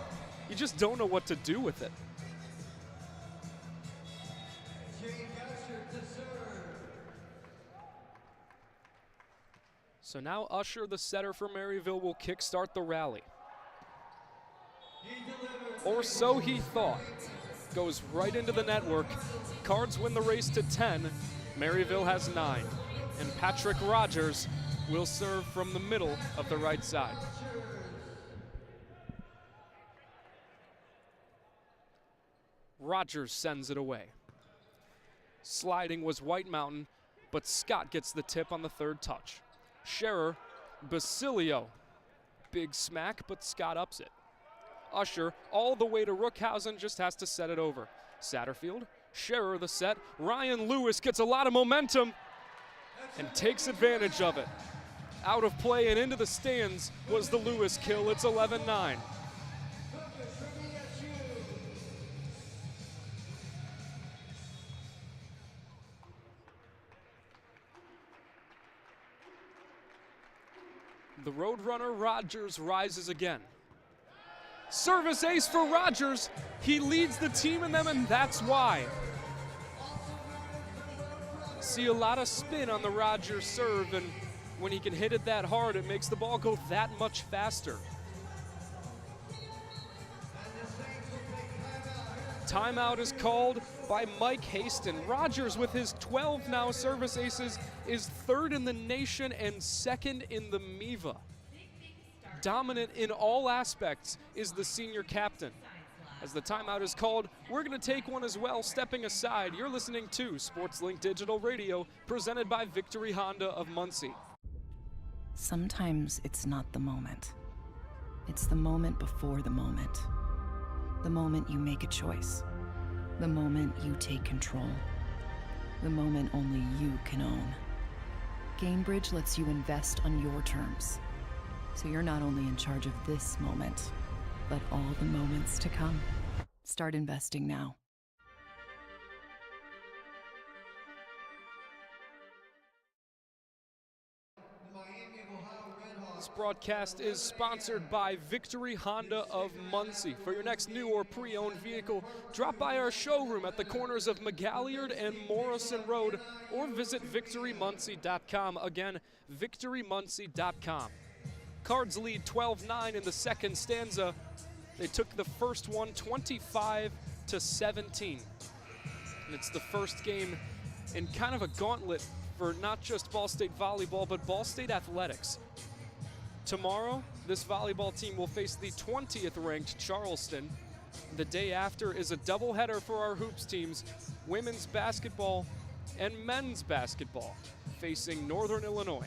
You just don't know what to do with it. So now Usher, the setter for Maryville, will kickstart the rally. Or so he thought. Goes right into the network. Cards win the race to 10. Maryville has 9. And Patrick Rogers will serve from the middle of the right side. Rogers sends it away. Sliding was White Mountain, but Scott gets the tip on the third touch. Scherer, Basilio. Big smack, but Scott ups it. Usher, all the way to Rookhausen, just has to set it over. Satterfield, Scherer the set. Ryan Lewis gets a lot of momentum and takes advantage of it. Out of play and into the stands was the Lewis kill. It's 11-9. The Roadrunner Rogers rises again. Service ace for Rogers. He leads the team in them, and that's why. See a lot of spin on the Rogers serve, and when he can hit it that hard, it makes the ball go that much faster. Timeout is called by Mike Haston. Rogers, with his 12 now service aces, is third in the nation and second in the MIVA. Dominant in all aspects is the senior captain. As the timeout is called, we're going to take one as well, stepping aside. You're listening to SportsLink Digital Radio, presented by Victory Honda of Muncie. Sometimes it's not the moment. It's the moment before the moment. The moment you make a choice. The moment you take control. The moment only you can own. Gainbridge lets you invest on your terms. So you're not only in charge of this moment, but all the moments to come. Start investing now. This broadcast is sponsored by Victory Honda of Muncie. For your next new or pre-owned vehicle, drop by our showroom at the corners of McGalliard and Morrison Road, or visit victorymuncie.com. Again, victorymuncie.com. Cards lead 12-9 in the second stanza. They took the first one 25-17. And it's the first game in kind of a gauntlet for not just Ball State volleyball, but Ball State athletics. Tomorrow, this volleyball team will face the 20th ranked Charleston. The day after is a doubleheader for our hoops teams, women's basketball and men's basketball, facing Northern Illinois.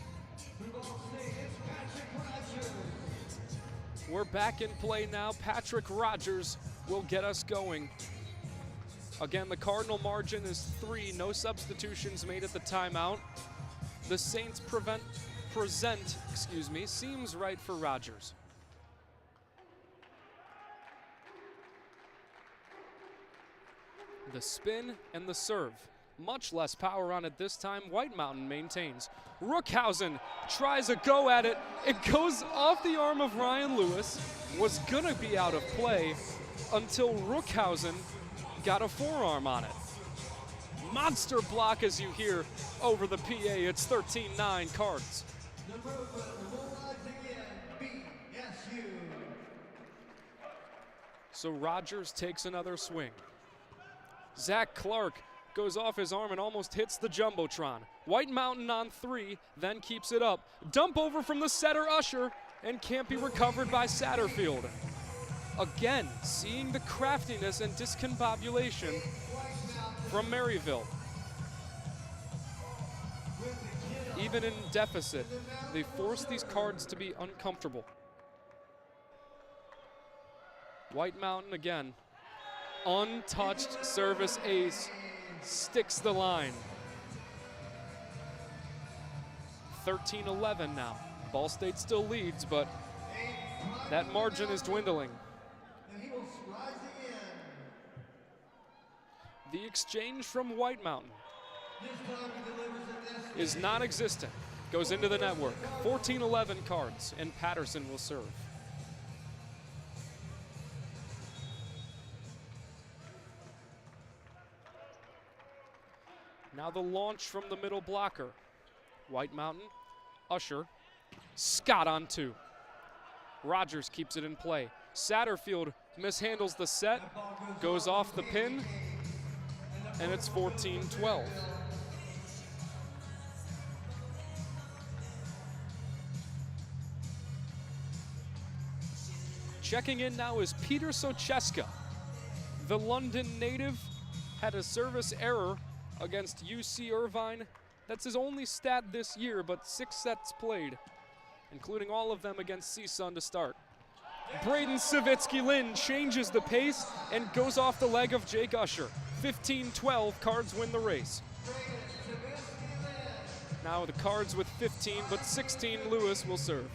We're back in play now. Patrick Rogers will get us going. Again, the Cardinal margin is 3, no substitutions made at the timeout. The Saints present, seems right for Rogers. The spin and the serve. Much less power on it this time. White Mountain maintains. Rookhausen tries a go at it. It goes off the arm of Ryan Lewis. Was gonna be out of play until Rookhausen got a forearm on it. Monster block, as you hear over the PA. It's 13-9 Cards. So Rogers takes another swing. Zach Clark goes off his arm and almost hits the Jumbotron. White Mountain on 3, then keeps it up. Dump over from the setter Usher, and can't be recovered by Satterfield. Again, seeing the craftiness and discombobulation from Maryville. Even in deficit, they force these Cards to be uncomfortable. White Mountain again. Untouched service ace. Sticks the line. 13-11 now. Ball State still leads, but that margin is dwindling. The exchange from White Mountain is non-existent. Goes into the network. 14-11 Cards, and Patterson will serve. Now the launch from the middle blocker. White Mountain, Usher, Scott on 2. Rogers keeps it in play. Satterfield mishandles the set, goes off the pin, and it's 14-12. Checking in now is Peter Socheska. The London native had a service error against UC Irvine. That's his only stat this year, but 6 sets played, including all of them against CSUN to start. Braden Savitsky-Lynn changes the pace and goes off the leg of Jake Usher. 15-12, Cards win the race. Now the Cards with 15, but 16 Lewis will serve.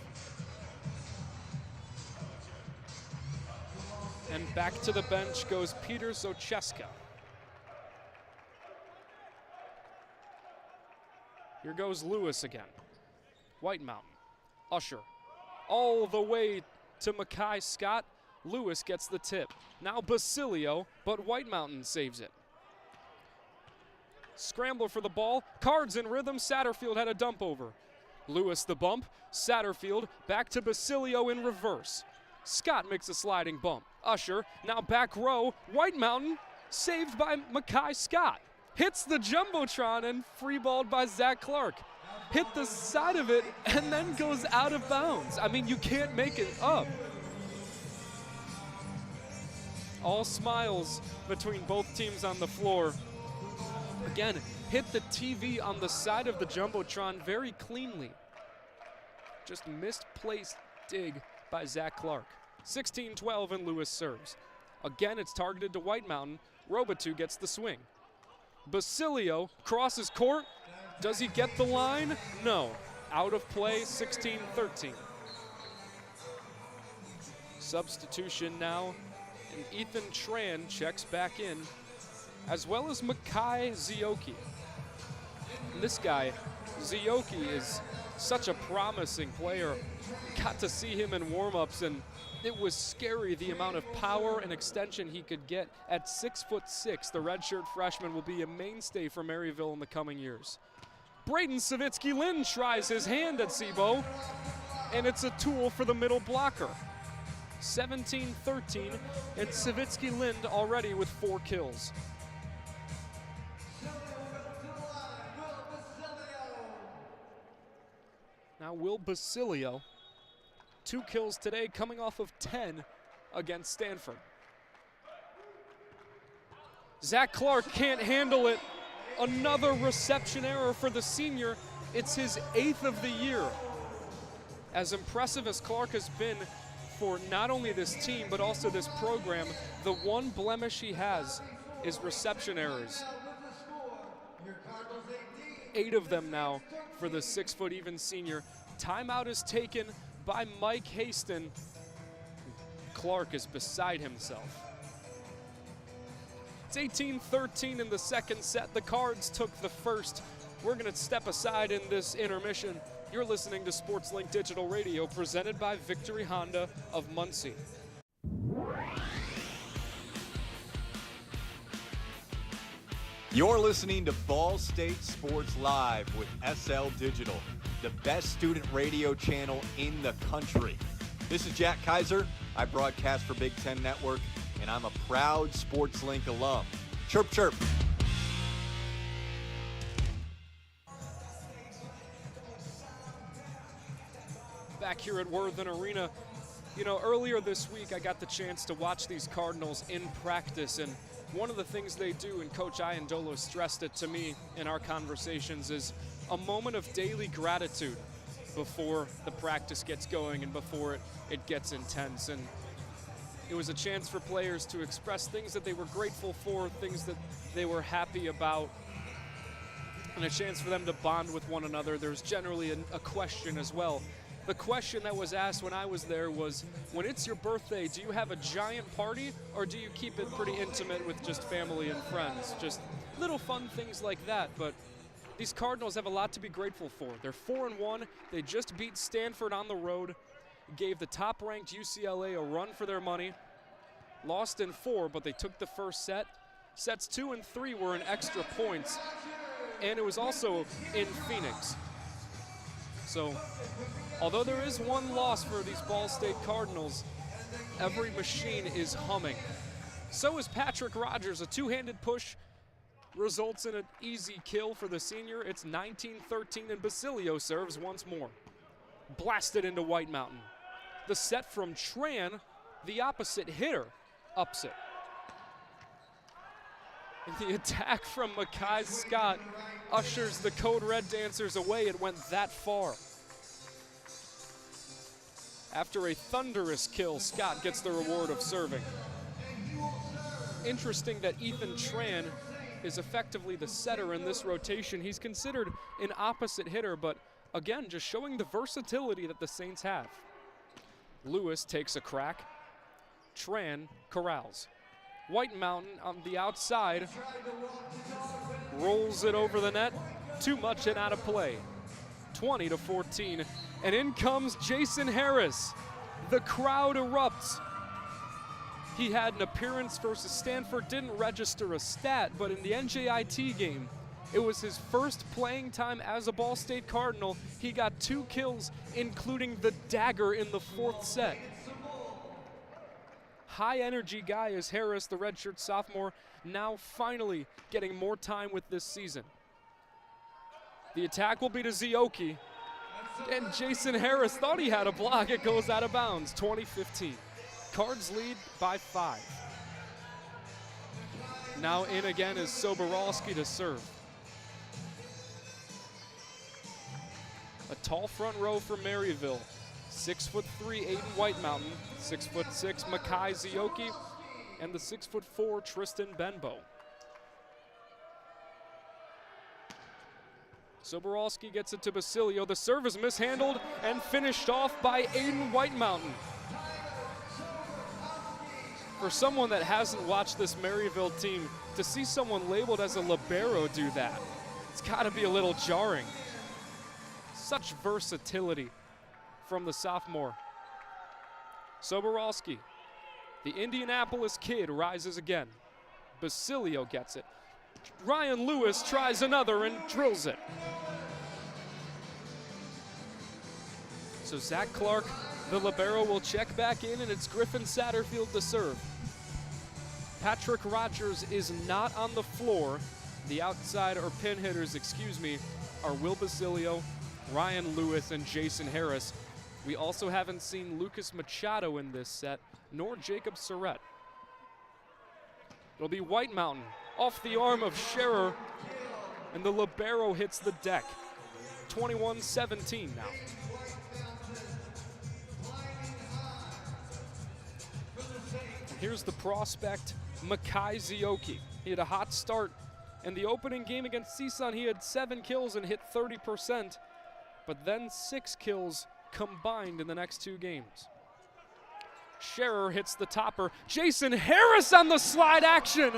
And back to the bench goes Peter Socheska. Here goes Lewis again. White Mountain. Usher all the way to Mackay Scott. Lewis gets the tip. Now Basilio, but White Mountain saves it. Scrambler for the ball. Cards in rhythm. Satterfield had a dump over. Lewis the bump. Satterfield back to Basilio in reverse. Scott makes a sliding bump. Usher now back row. White Mountain saved by Mackay Scott. Hits the Jumbotron and free-balled by Zach Clark. Hit the side of it and then goes out of bounds. I mean, you can't make it up. All smiles between both teams on the floor. Again, hit the TV on the side of the Jumbotron very cleanly. Just misplaced dig by Zach Clark. 16-12 and Lewis serves. Again, it's targeted to White Mountain. Robitou gets the swing. Basilio crosses court. Does he get the line? No. Out of play, 16-13. Substitution now, and Ethan Tran checks back in, as well as Makai Zioki. And this guy, Zioki, is such a promising player. Got to see him in warm-ups, and it was scary the amount of power and extension he could get. At 6'6", the redshirt freshman will be a mainstay for Maryville in the coming years. Braden Savitsky-Lynn tries his hand at Sebo, and it's a tool for the middle blocker. 17-13, and Savitsky-Lynn already with 4 kills. Now Will Basilio, 2 kills today, coming off of 10 against Stanford. Zach Clark can't handle it. Another reception error for the senior. It's his 8th of the year. As impressive as Clark has been for not only this team, but also this program, the one blemish he has is reception errors. 8 of them now for the 6' even senior. Timeout is taken by Mike Haston. Clark is beside himself. It's 18-13 in the second set. The Cards took the first. We're going to step aside in this intermission. You're listening to SportsLink Digital Radio, presented by Victory Honda of Muncie. You're listening to Ball State Sports Live with SL Digital, the best student radio channel in the country. This is Jack Kaiser. I broadcast for Big Ten Network, and I'm a proud SportsLink alum. Chirp, chirp. Back here at Worthen Arena. You know, earlier this week I got the chance to watch these Cardinals in practice, and one of the things they do, and Coach Iandolo stressed it to me in our conversations, is a moment of daily gratitude before the practice gets going and before it gets intense. And it was a chance for players to express things that they were grateful for, things that they were happy about, and a chance for them to bond with one another. There's generally a question as well. The question that was asked when I was there was, when it's your birthday, do you have a giant party, or do you keep it pretty intimate with just family and friends? Just little fun things like that. But these Cardinals have a lot to be grateful for. They're 4-1. They just beat Stanford on the road, gave the top-ranked UCLA a run for their money, lost in 4, but they took the first set. Sets 2 and 3 were in extra points, and it was also in Phoenix. So, although there is one loss for these Ball State Cardinals, every machine is humming. So is Patrick Rogers. A two-handed push results in an easy kill for the senior. It's 19-13, and Basilio serves once more. Blasted into White Mountain. The set from Tran, the opposite hitter, ups it. And the attack from Mackay Scott ushers the Code Red Dancers away. It went that far. After a thunderous kill, Scott gets the reward of serving. Interesting that Ethan Tran is effectively the setter in this rotation. He's considered an opposite hitter, but again, just showing the versatility that the Saints have. Lewis takes a crack. Tran corrals. White Mountain on the outside rolls it over the net. Too much and out of play. 20-14. And in comes Jason Harris. The crowd erupts. He had an appearance versus Stanford, didn't register a stat, but in the NJIT game, it was his first playing time as a Ball State Cardinal. He got 2 kills, including the dagger in the 4th set. High energy guy is Harris, the redshirt sophomore, now finally getting more time with this season. The attack will be to Zioki, and Jason Harris thought he had a block. It goes out of bounds, 20-15. Cards lead by 5. Now in again is Soborowski to serve. A tall front row for Maryville. 6'3" Aiden White Mountain, 6'6" Mackay Zioki, and the 6'4" Tristan Benbow. Soborowski gets it to Basilio. The serve is mishandled and finished off by Aiden White Mountain. For someone that hasn't watched this Maryville team, to see someone labeled as a libero do that, it's got to be a little jarring. Such versatility from the sophomore. Soborowski, the Indianapolis kid, rises again. Basilio gets it. Ryan Lewis tries another and drills it. So Zach Clark, the libero, will check back in, and it's Griffin Satterfield to serve. Patrick Rogers is not on the floor. The outside, or pin hitters, excuse me, are Will Basilio, Ryan Lewis, and Jason Harris. We also haven't seen Lucas Machado in this set, nor Jacob Surratt. It'll be White Mountain off the arm of Scherer, and the libero hits the deck. 21-17 now. Here's the prospect, Mackay Zioki. He had a hot start. In the opening game against CSUN, he had 7 kills and hit 30%, but then 6 kills combined in the next 2 games. Scherer hits the topper. Jason Harris on the slide action,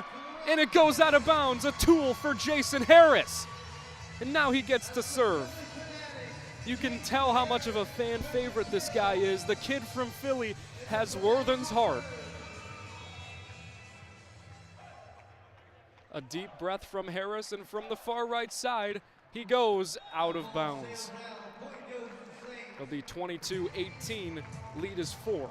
and it goes out of bounds. A tool for Jason Harris. And now he gets to serve. You can tell how much of a fan favorite this guy is. The kid from Philly has Worthen's heart. A deep breath from Harris, and from the far right side, he goes out of bounds. It'll be 22-18, lead is 4.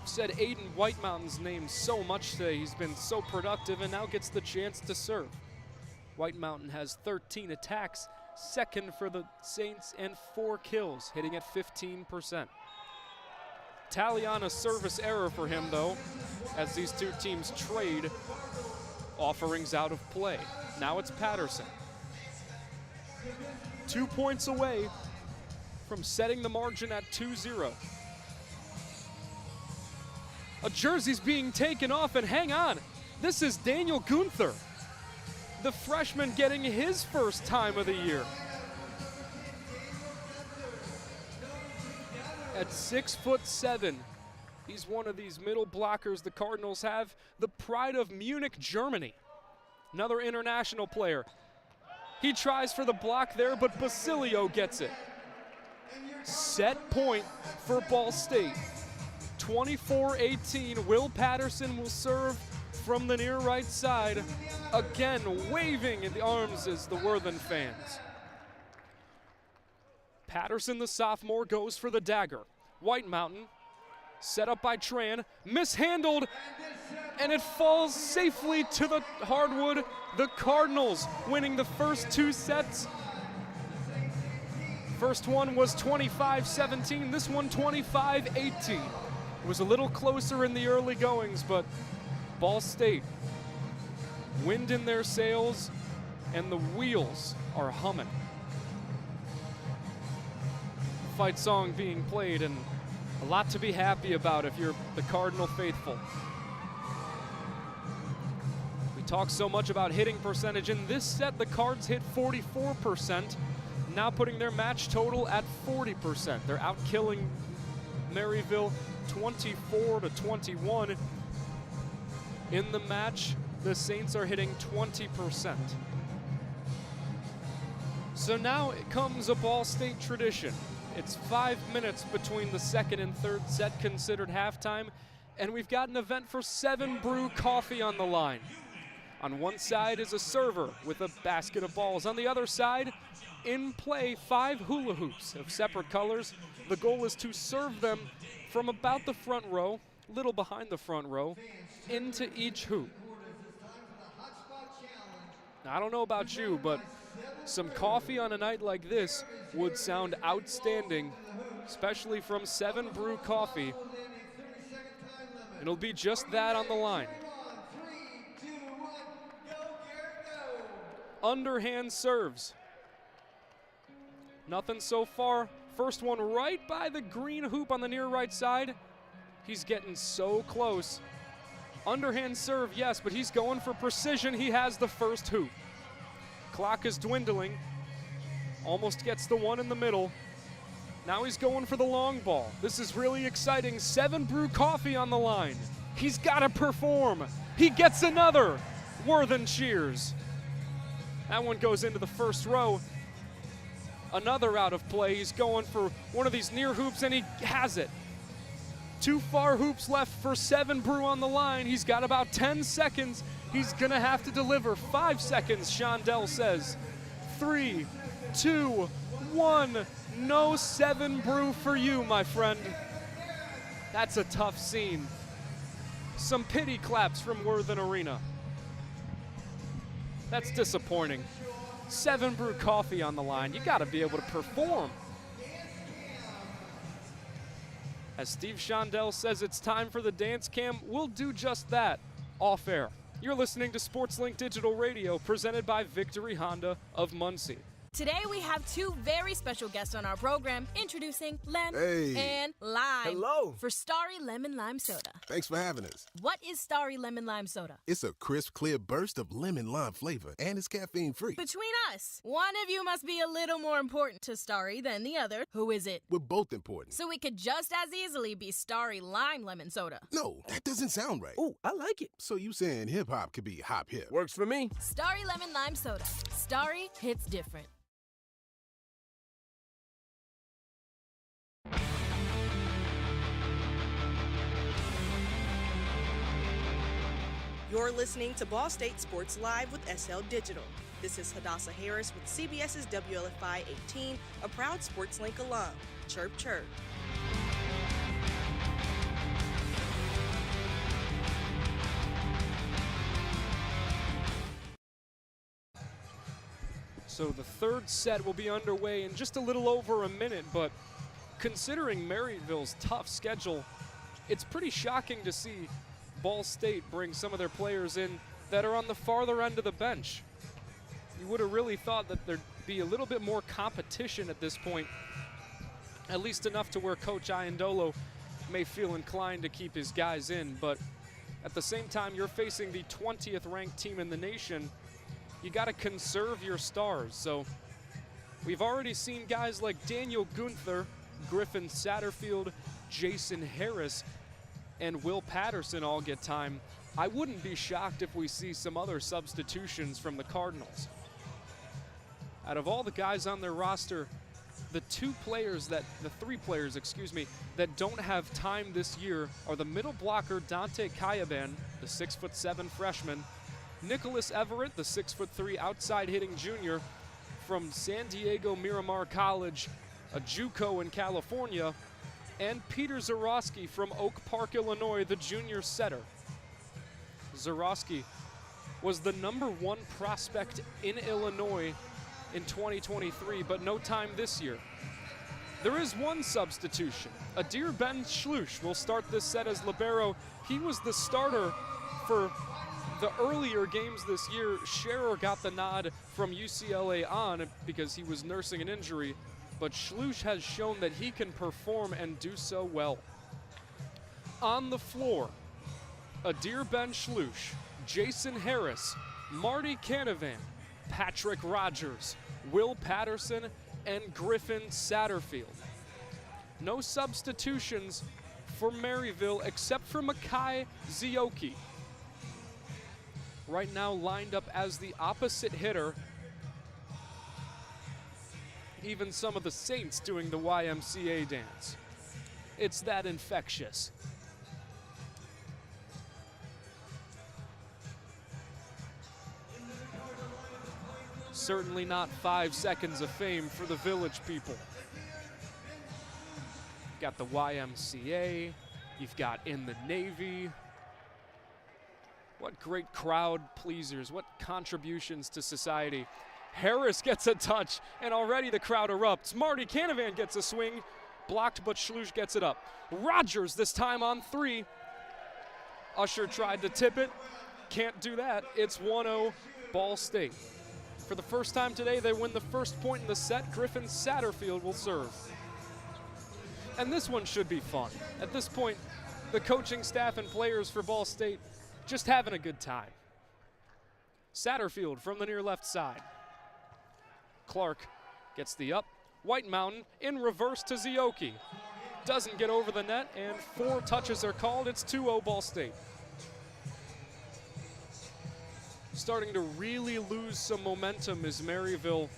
Said Aiden White Mountain's name so much today. He's been so productive and now gets the chance to serve. White Mountain has 13 attacks, second for the Saints, and 4 kills, hitting at 15%. Tally on a service error for him, though, as these two teams trade offerings out of play. Now it's Patterson. 2 points away from setting the margin at 2-0. A jersey's being taken off, and hang on, this is Daniel Gunther, the freshman getting his first time of the year. At 6'7", he's one of these middle blockers the Cardinals have. The pride of Munich, Germany. Another international player. He tries for the block there, but Basilio gets it. Set point for Ball State. 24-18, Will Patterson will serve from the near right side, again waving in the arms as the Worthen fans. Patterson, the sophomore, goes for the dagger. White Mountain, set up by Tran, mishandled, and it falls safely to the hardwood. The Cardinals winning the first 2 sets. First one was 25-17, this one 25-18. It was a little closer in the early goings, but Ball State, wind in their sails, and the wheels are humming. Fight song being played, and a lot to be happy about if you're the Cardinal faithful. We talk so much about hitting percentage. In this set, the Cards hit 44%, now putting their match total at 40%. They're out-killing Maryville 24-21. In the match, the Saints are hitting 20%. So now it comes a Ball State tradition. It's 5 minutes between the second and third set considered halftime, and we've got an event for 7 Brew Coffee on the line. On one side is a server with a basket of balls. On the other side, in play, 5 hula hoops of separate colors. The goal is to serve them from about the front row, little behind the front row, into each hoop. Now, I don't know about you, but some coffee on a night like this would sound outstanding, especially from 7 Brew Coffee. It'll be just that on the line. Underhand serves. Nothing so far. First one right by the green hoop on the near right side. He's getting so close. Underhand serve, yes, but he's going for precision. He has the first hoop. Clock is dwindling. Almost gets the one in the middle. Now he's going for the long ball. This is really exciting. 7 Brew Coffee on the line. He's got to perform. He gets another. Worthen cheers. That one goes into the first row. Another out of play. He's going for one of these near hoops, and he has it. 2 far hoops left for 7 Brew on the line. He's got about 10 seconds. He's going to have to deliver. 5 seconds, Shondell says. 3, 2, 1. No 7 Brew for you, my friend. That's a tough scene. Some pity claps from Worthen Arena. That's disappointing. 7 Brew Coffee on the line. You got to be able to perform. As Steve Shondell says it's time for the dance cam, we'll do just that off air. You're listening to SportsLink Digital Radio, presented by Victory Honda of Muncie. Today we have 2 very special guests on our program, introducing Lem and Lime. Hello. For Starry Lemon Lime Soda. Thanks for having us. What is Starry Lemon Lime Soda? It's a crisp, clear burst of lemon lime flavor, and it's caffeine-free. Between us, one of you must be a little more important to Starry than the other. Who is it? We're both important. So it could just as easily be Starry Lime Lemon Soda. No, that doesn't sound right. Oh, I like it. So you saying hip-hop could be hop-hip? Works for me. Starry Lemon Lime Soda. Starry hits different. You're listening to Ball State Sports Live with SL Digital. This is Hadassah Harris with CBS's WLFI 18, a proud SportsLink alum. Chirp, chirp. So the third set will be underway in just a little over a minute, but considering Maryville's tough schedule, it's pretty shocking to see Ball State bring some of their players in that are on the farther end of the bench. You would have really thought that there'd be a little bit more competition at this point, at least enough to where Coach Iandolo may feel inclined to keep his guys in, but at the same time, you're facing the 20th ranked team in the nation. You got to conserve your stars. So we've already seen guys like Daniel Gunther, Griffin Satterfield, Jason Harris, and Will Patterson all get time. I wouldn't be shocked if we see some other substitutions from the Cardinals. Out of all the guys on their roster, the 3 players, that don't have time this year are the middle blocker Dante Kayaban, the 6'7" freshman. Nicholas Everett, the 6'3" outside hitting junior from San Diego Miramar College, a JUCO in California. And Peter Zarowski from Oak Park, Illinois, the junior setter. Zarowski was the #1 prospect in Illinois in 2023, but no time this year. There is one substitution. Adir Ben Shlush will start this set as libero. He was the starter for the earlier games this year. Scherer got the nod from UCLA on because he was nursing an injury, but Shlush has shown that he can perform and do so well. On the floor, Adir Ben Shlush, Jason Harris, Marty Canavan, Patrick Rogers, Will Patterson, and Griffin Satterfield. No substitutions for Maryville except for Makai Zioki. Right now lined up as the opposite hitter. Even some of the Saints doing the YMCA dance. It's that infectious. Certainly not 5 seconds of fame for the village people. Got the YMCA, you've got In the Navy. What great crowd pleasers, what contributions to society. Harris gets a touch, and already the crowd erupts. Marty Canavan gets a swing, blocked, but Shlush gets it up. Rogers this time on 3. Usher tried to tip it, can't do that. It's 1-0 Ball State. For the first time today, they win the first point in the set. Griffin Satterfield will serve. And this one should be fun. At this point, the coaching staff and players for Ball State just having a good time. Satterfield from the near left side. Clark gets the up. White Mountain in reverse to Zioki. Doesn't get over the net, and 4 touches are called. It's 2-0 Ball State. Starting to really lose some momentum is Maryville.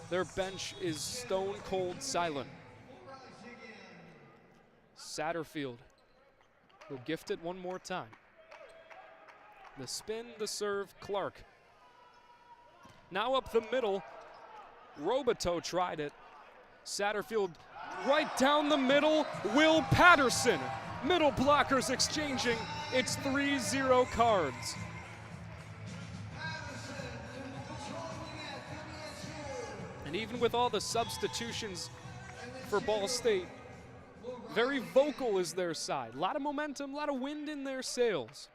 Their bench is stone cold silent. Satterfield will gift it one more time. The spin, the serve, Clark. Now up the middle, Roboto tried it. Satterfield right down the middle, Will Patterson. Middle blockers exchanging, it's 3-0 Cards. And even with all the substitutions for Ball State, very vocal is their side. A lot of momentum, a lot of wind in their sails.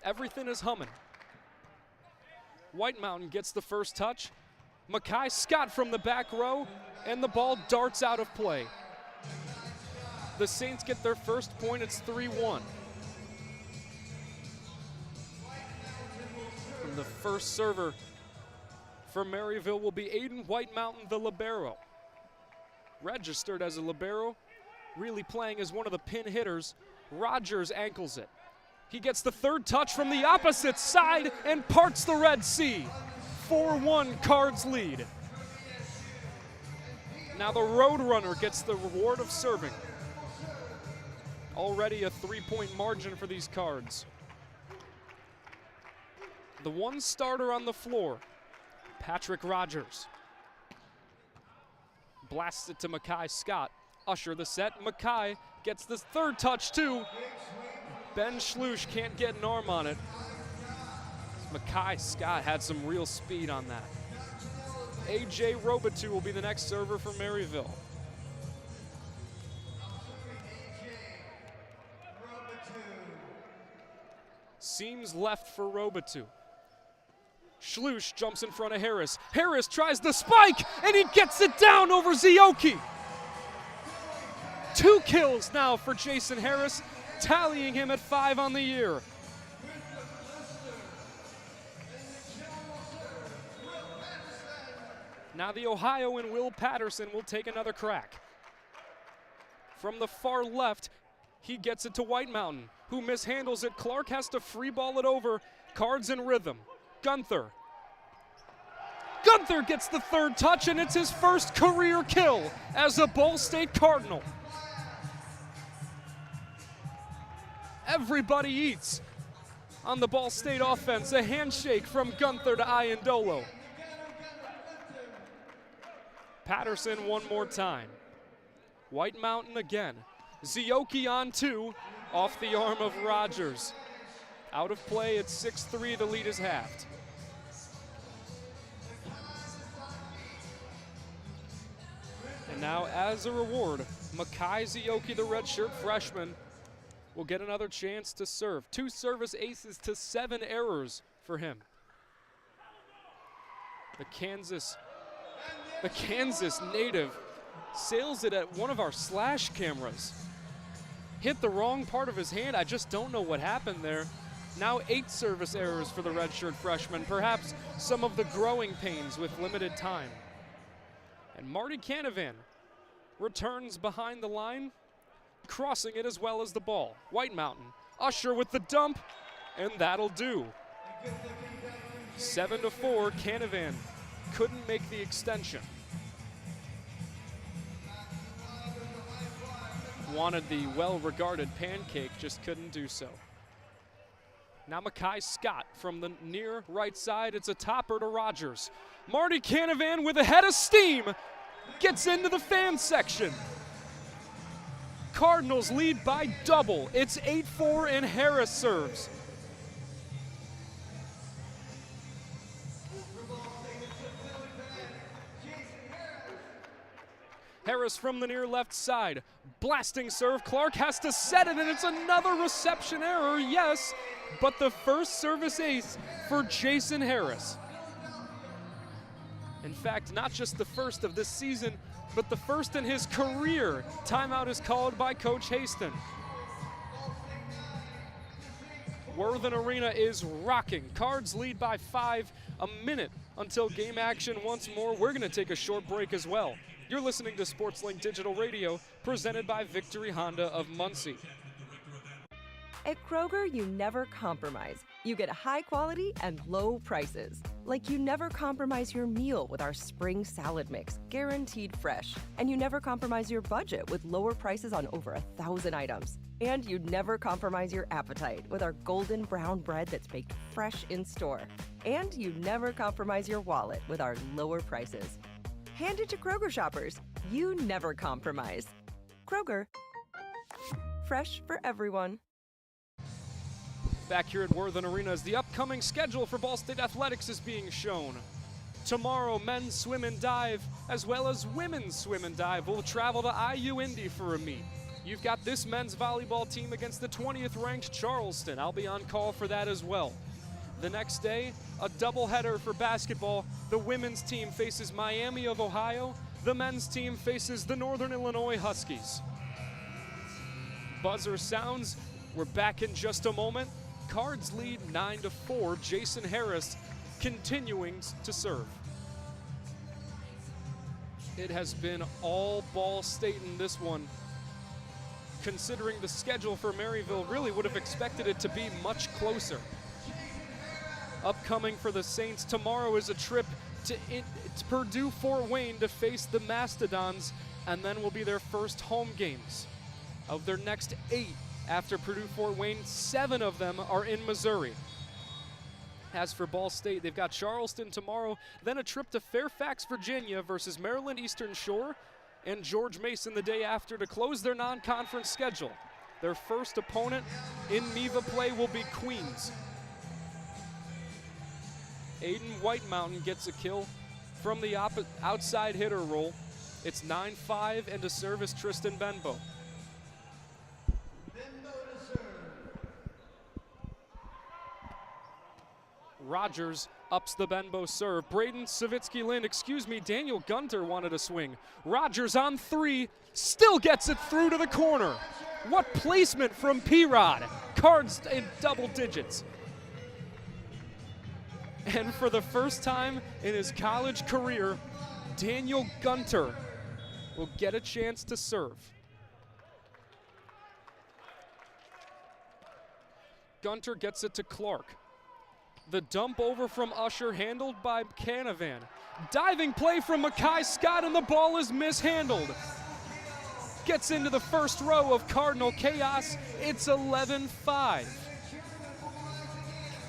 Everything is humming. White Mountain gets the first touch. Makai Scott from the back row, and the ball darts out of play. The Saints get their first point, it's 3-1. And the first server for Maryville will be Aiden White Mountain, the libero. Registered as a libero, really playing as one of the pin hitters. Rogers ankles it. He gets the third touch from the opposite side and parts the Red Sea. 4-1 Cards lead. Now the Roadrunner gets the reward of serving. Already a 3-point margin for these Cards. The one starter on the floor, Patrick Rogers. Blasts it to Makai Scott. Usher the set. Makai gets the third touch too. Ben Shlush can't get an arm on it. Makai Scott had some real speed on that. AJ Robotu will be the next server for Maryville. Seams left for Robotu. Shlush jumps in front of Harris. Harris tries the spike, and he gets it down over Zioki. 2 kills now for Jason Harris, tallying him at 5 on the year. Now the Ohioan Will Patterson will take another crack. From the far left, he gets it to White Mountain, who mishandles it. Clark has to free ball it over. Cards in rhythm. Gunther gets the third touch, and it's his first career kill as a Ball State Cardinal. Everybody eats. On the Ball State offense, a handshake from Gunther to Iandolo. Patterson one more time. White Mountain again. Zioki on 2, off the arm of Rogers. Out of play, it's 6-3, the lead is halved. And now, as a reward, Makai Zioki, the redshirt freshman, will get another chance to serve. 2 service aces to 7 errors for him. The Kansas native sails it at one of our slash cameras. Hit the wrong part of his hand. I just don't know what happened there. Now 8 service errors for the redshirt freshman. Perhaps some of the growing pains with limited time. And Marty Canavan returns behind the line, crossing it as well as the ball. White Mountain, Usher with the dump, and that'll do. 7-4, Canavan couldn't make the extension. Wanted the well-regarded pancake, just couldn't do so. Now Makai Scott from the near right side. It's a topper to Rogers. Marty Canavan with a head of steam gets into the fan section. Cardinals lead by double. It's 8-4 and Harris serves. Harris from the near left side. Blasting serve. Clark has to set it, and it's another reception error, yes, but the first service ace for Jason Harris. In fact, not just the first of this season, but the first in his career. Timeout is called by Coach Haston. Worthen Arena is rocking. Cards lead by 5. A minute until game action once more. We're going to take a short break as well. You're listening to SportsLink Digital Radio, presented by Victory Honda of Muncie. At Kroger, you never compromise. You get high quality and low prices. Like you never compromise your meal with our spring salad mix, guaranteed fresh. And you never compromise your budget with lower prices on over 1,000 items. And you never compromise your appetite with our golden brown bread that's baked fresh in store. And you never compromise your wallet with our lower prices. Hand it to Kroger shoppers. You never compromise. Kroger. Fresh for everyone. Back here at Worthen Arena as the upcoming schedule for Ball State Athletics is being shown. Tomorrow, men's swim and dive, as well as women's swim and dive, will travel to IU Indy for a meet. You've got this men's volleyball team against the 20th ranked Charleston. I'll be on call for that as well. The next day, a doubleheader for basketball. The women's team faces Miami of Ohio. The men's team faces the Northern Illinois Huskies. Buzzer sounds. We're back in just a moment. Cards lead 9-4. Jason Harris continuing to serve. It has been all Ball State in this one. Considering the schedule for Maryville, really would have expected it to be much closer. Upcoming for the Saints tomorrow is a trip to Purdue Fort Wayne to face the Mastodons, and then will be their first home games. Of their next 8 after Purdue Fort Wayne, 7 of them are in Missouri. As for Ball State, they've got Charleston tomorrow, then a trip to Fairfax, Virginia versus Maryland Eastern Shore and George Mason the day after to close their non-conference schedule. Their first opponent in MIVA play will be Queens. Aiden White Mountain gets a kill from the outside hitter role. It's 9-5 and to service Tristan Benbow. Rogers ups the Benbow serve. Braden Savitsky-Lynn, Daniel Gunter wanted a swing. Rogers on 3, still gets it through to the corner. What placement from P-Rod. Cards in double digits. And for the first time in his college career, Daniel Gunter will get a chance to serve. Gunter gets it to Clark. The dump over from Usher, handled by Canavan. Diving play from Makai Scott, and the ball is mishandled. Gets into the first row of Cardinal chaos. It's 11-5.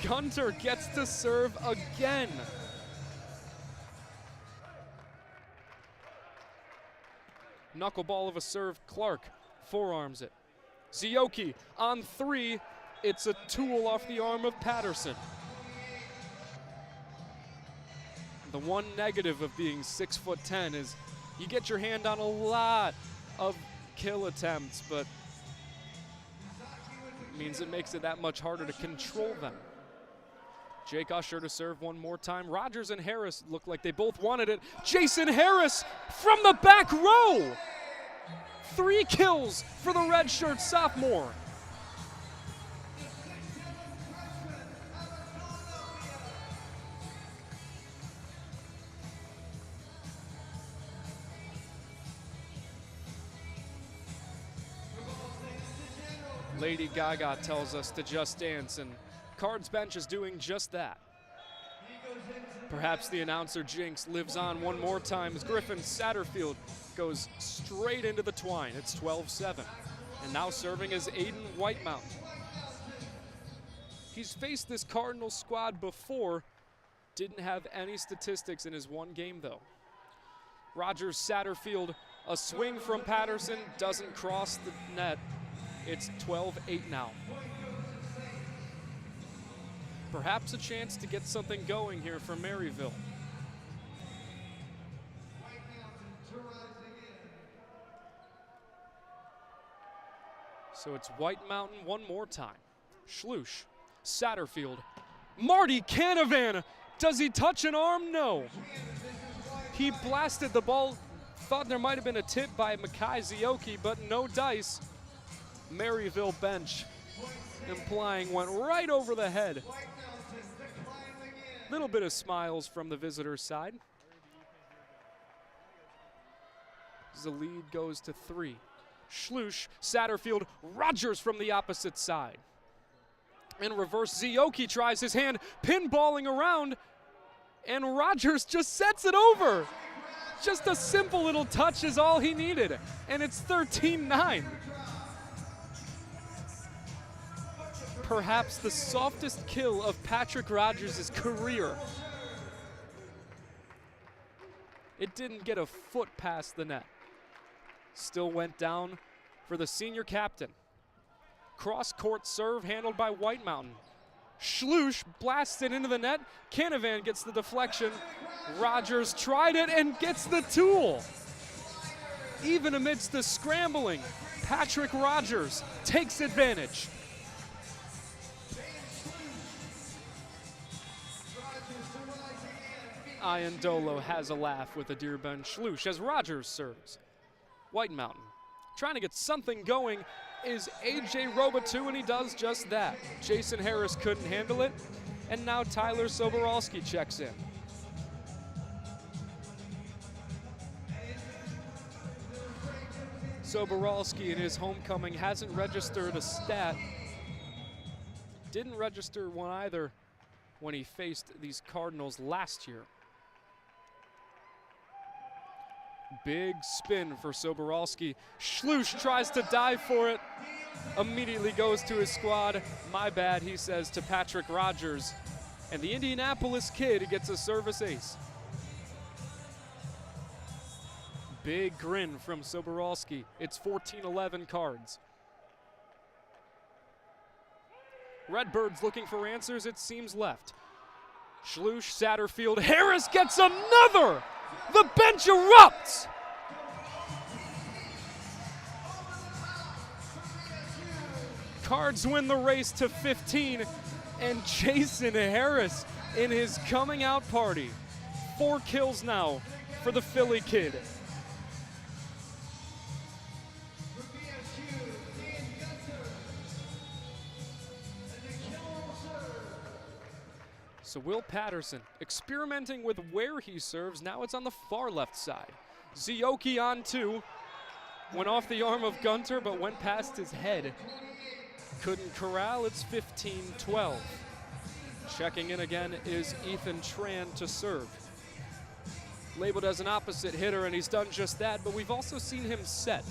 Gunter gets to serve again. Knuckleball of a serve, Clark forearms it. Zioki on 3, it's a tool off the arm of Patterson. The one negative of being 6'10" is you get your hand on a lot of kill attempts, but it means it makes it that much harder to control them. Jake Usher to serve one more time. Rogers and Harris look like they both wanted it. Jason Harris from the back row. 3 kills for the redshirt sophomore. Lady Gaga tells us to just dance, and Cards bench is doing just that. Perhaps the announcer jinx lives on one more time as Griffin Satterfield goes straight into the twine. It's 12-7. And now serving as Aiden Whitemount. He's faced this Cardinals squad before. Didn't have any statistics in his one game, though. Rogers Satterfield, a swing from Patterson, doesn't cross the net. It's 12-8 now. Perhaps a chance to get something going here for Maryville. So it's White Mountain one more time. Schlush, Satterfield, Marty Canavan. Does he touch an arm? No. He blasted the ball. Thought there might have been a tip by Makai Zioki, but no dice. Maryville bench implying went right over the head. Little bit of smiles from the visitor's side. The lead goes to 3. Schlush, Satterfield, Rogers from the opposite side. In reverse, Zioki tries his hand, pinballing around, and Rogers just sets it over. Just a simple little touch is all he needed, and it's 13-9. Perhaps the softest kill of Patrick Rogers' career. It didn't get a foot past the net. Still went down for the senior captain. Cross-court serve handled by White Mountain. Schlush blasts it into the net. Canavan gets the deflection. Rogers tried it and gets the tool. Even amidst the scrambling, Patrick Rogers takes advantage. Iandolo has a laugh with a Dearborn Schlush as Rogers serves. White Mountain trying to get something going is AJ Robitou, and he does just that. Jason Harris couldn't handle it, and now Tyler Soboralski checks in. Soboralski in his homecoming hasn't registered a stat. Didn't register one either when he faced these Cardinals last year. Big spin for Soboralski. Schlush tries to dive for it. Immediately goes to his squad. My bad, he says to Patrick Rogers. And the Indianapolis kid gets a service ace. Big grin from Soboralski. It's 14-11 Cards. Redbirds looking for answers, it seems left. Schlush, Satterfield, Harris gets another! The bench erupts! Cards win the race to 15, and Jason Harris in his coming out party. 4 kills now for the Philly kid. So Will Patterson experimenting with where he serves. Now it's on the far left side. Zioki on 2. Went off the arm of Gunter, but went past his head. Couldn't corral. It's 15-12. Checking in again is Ethan Tran to serve. Labeled as an opposite hitter, and he's done just that, but we've also seen him set.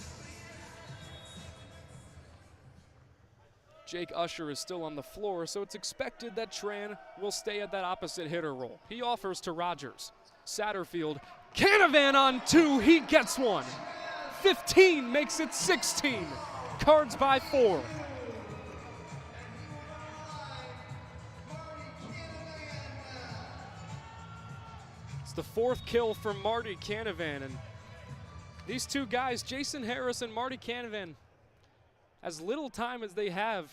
Jake Usher is still on the floor, so it's expected that Tran will stay at that opposite hitter role. He offers to Rogers. Satterfield, Canavan on 2, he gets one. 15 makes it 16. Cards by 4. It's the 4th kill for Marty Canavan, and these two guys, Jason Harris and Marty Canavan, as little time as they have,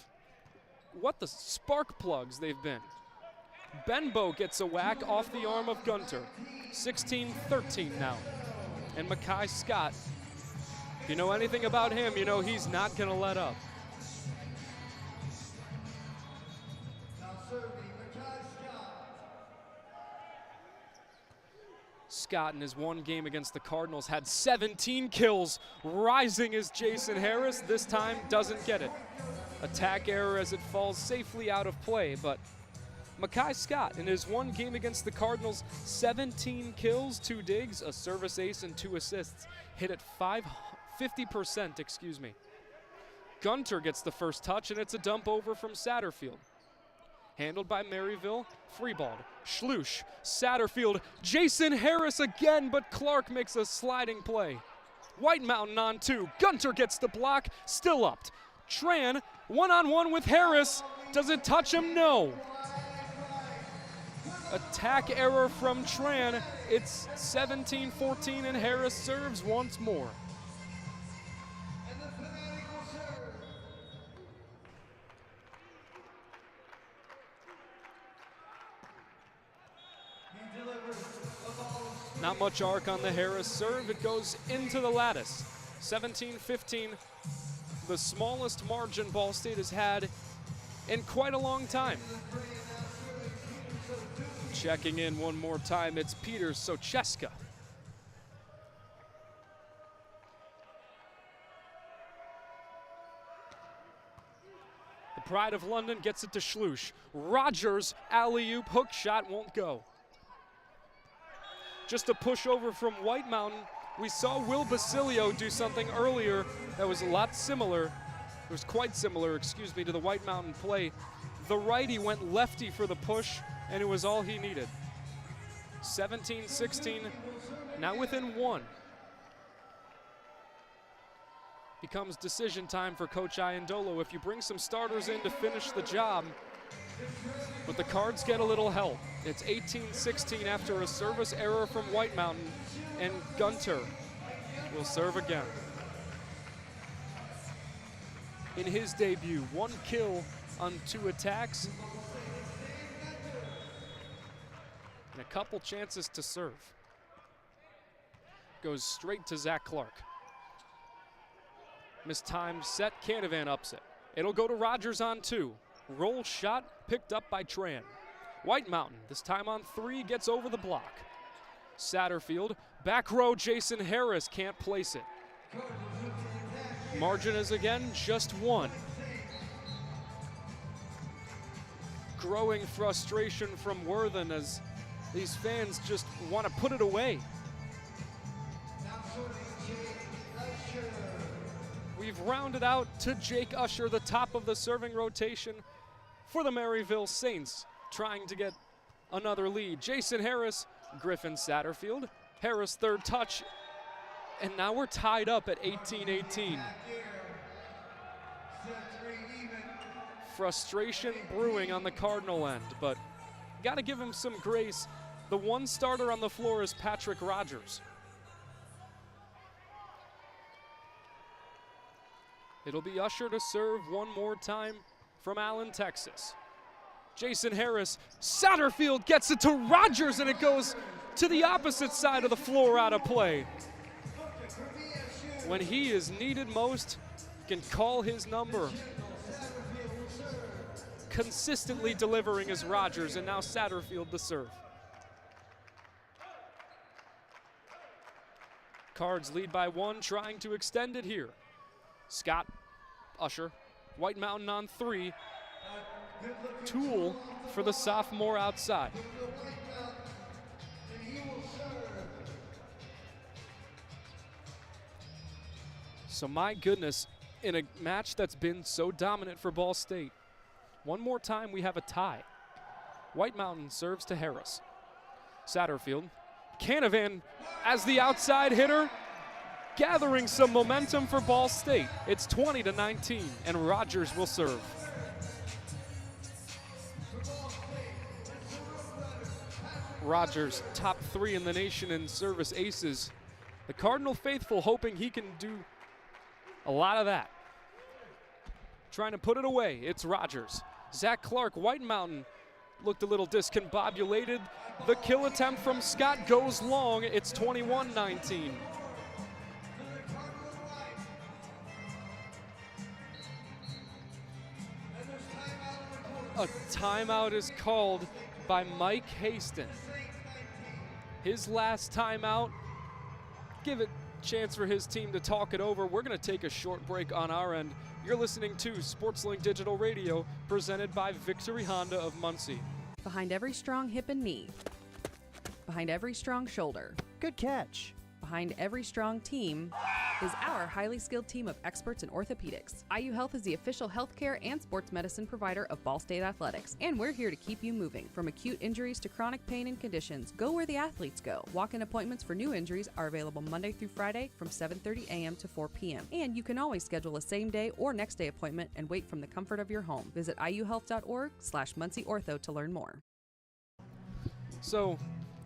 what the spark plugs they've been. Benbow gets a whack off the arm of Gunter. 16-13 now. And Makai Scott, if you know anything about him, you know he's not gonna let up. Scott in his one game against the Cardinals had 17 kills. Rising is Jason Harris. This time doesn't get it. Attack error as it falls safely out of play, but Makai Scott in his one game against the Cardinals, 17 kills, 2 digs, a service ace, and 2 assists. Hit at 50%, excuse me. Gunter gets the first touch, and it's a dump over from Satterfield. Handled by Maryville, free balled. Schlush, Satterfield, Jason Harris again, but Clark makes a sliding play. White Mountain on 2, Gunter gets the block, still upped. Tran, one-on-one with Harris. Does it touch him? No. Attack error from Tran. It's 17-14 and Harris serves once more. Not much arc on the Harris serve. It goes into the lattice. 17-15, the smallest margin Ball State has had in quite a long time. Checking in one more time, it's Peter Socheska. The Pride of London gets it to Schlush. Rogers, alley-oop, hook shot won't go. Just a push over from White Mountain. We saw Will Basilio do something earlier that was a lot similar. It was quite similar, excuse me, to the White Mountain play. The righty went lefty for the push, and it was all he needed. 17-16, now within 1. Becomes decision time for Coach Iandolo. If you bring some starters in to finish the job, but the Cards get a little help. It's 18-16 after a service error from White Mountain, and Gunter will serve again. In his debut, 1 kill on 2 attacks, and a couple chances to serve. Goes straight to Zach Clark. Mistimed set, Canavan ups it. It'll go to Rogers on 2. Roll shot picked up by Tran. White Mountain, this time on 3, gets over the block. Satterfield, back row, Jason Harris can't place it. Margin is again just 1. Growing frustration from Worthen as these fans just want to put it away. We've rounded out to Jake Usher, the top of the serving rotation for the Maryville Saints, trying to get another lead. Jason Harris, Griffin Satterfield. Harris, 3rd touch, and now we're tied up at 18-18. Frustration brewing on the Cardinal end, but got to give him some grace. The one starter on the floor is Patrick Rogers. It'll be Usher to serve one more time from Allen, Texas. Jason Harris, Satterfield gets it to Rogers, and it goes to the opposite side of the floor out of play. When he is needed most, can call his number. Consistently delivering is Rogers, and now Satterfield the serve. Cards lead by 1, trying to extend it here. Scott, Usher, White Mountain on 3. Tool for the sophomore outside. So my goodness, in a match that's been so dominant for Ball State. One more time, we have a tie. White Mountain serves to Harris. Satterfield. Canavan as the outside hitter, gathering some momentum for Ball State. It's 20-19, and Rogers will serve. Rogers, top 3 in the nation in service aces. The Cardinal faithful hoping he can do a lot of that. Trying to put it away, it's Rogers. Zach Clark, White Mountain, looked a little discombobulated. The kill attempt from Scott goes long. It's 21-19. A timeout is called by Mike Haston. His last timeout. Give it a chance for his team to talk it over. We're going to take a short break on our end. You're listening to SportsLink Digital Radio, presented by Victory Honda of Muncie. Behind every strong hip and knee. Behind every strong shoulder. Good catch. Behind every strong team is our highly skilled team of experts in orthopedics. IU Health is the official healthcare and sports medicine provider of Ball State Athletics, and we're here to keep you moving. From acute injuries to chronic pain and conditions, go where the athletes go. Walk-in appointments for new injuries are available Monday through Friday from 7:30 a.m. to 4 p.m. And you can always schedule a same-day or next-day appointment and wait from the comfort of your home. Visit iuhealth.org/MuncieOrtho to learn more. So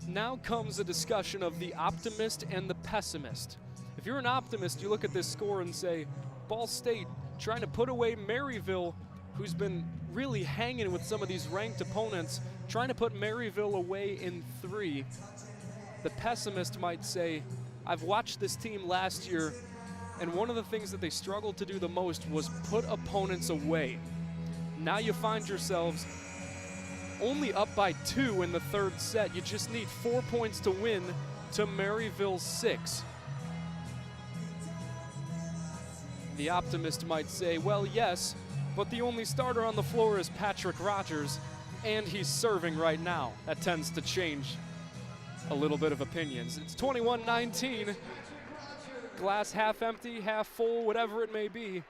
now comes a discussion of the optimist and the pessimist. If you're an optimist, you look at this score and say, Ball State trying to put away Maryville, who's been really hanging with some of these ranked opponents, trying to put Maryville away in 3. The pessimist might say, I've watched this team last year, and one of the things that they struggled to do the most was put opponents away. Now you find yourselves only up by 2 in the 3rd set. You just need 4 points to win to Maryville's 6. The optimist might say, well, yes, but the only starter on the floor is Patrick Rogers, and he's serving right now. That tends to change a little bit of opinions. It's 21-19. Glass half empty, half full, whatever it may be.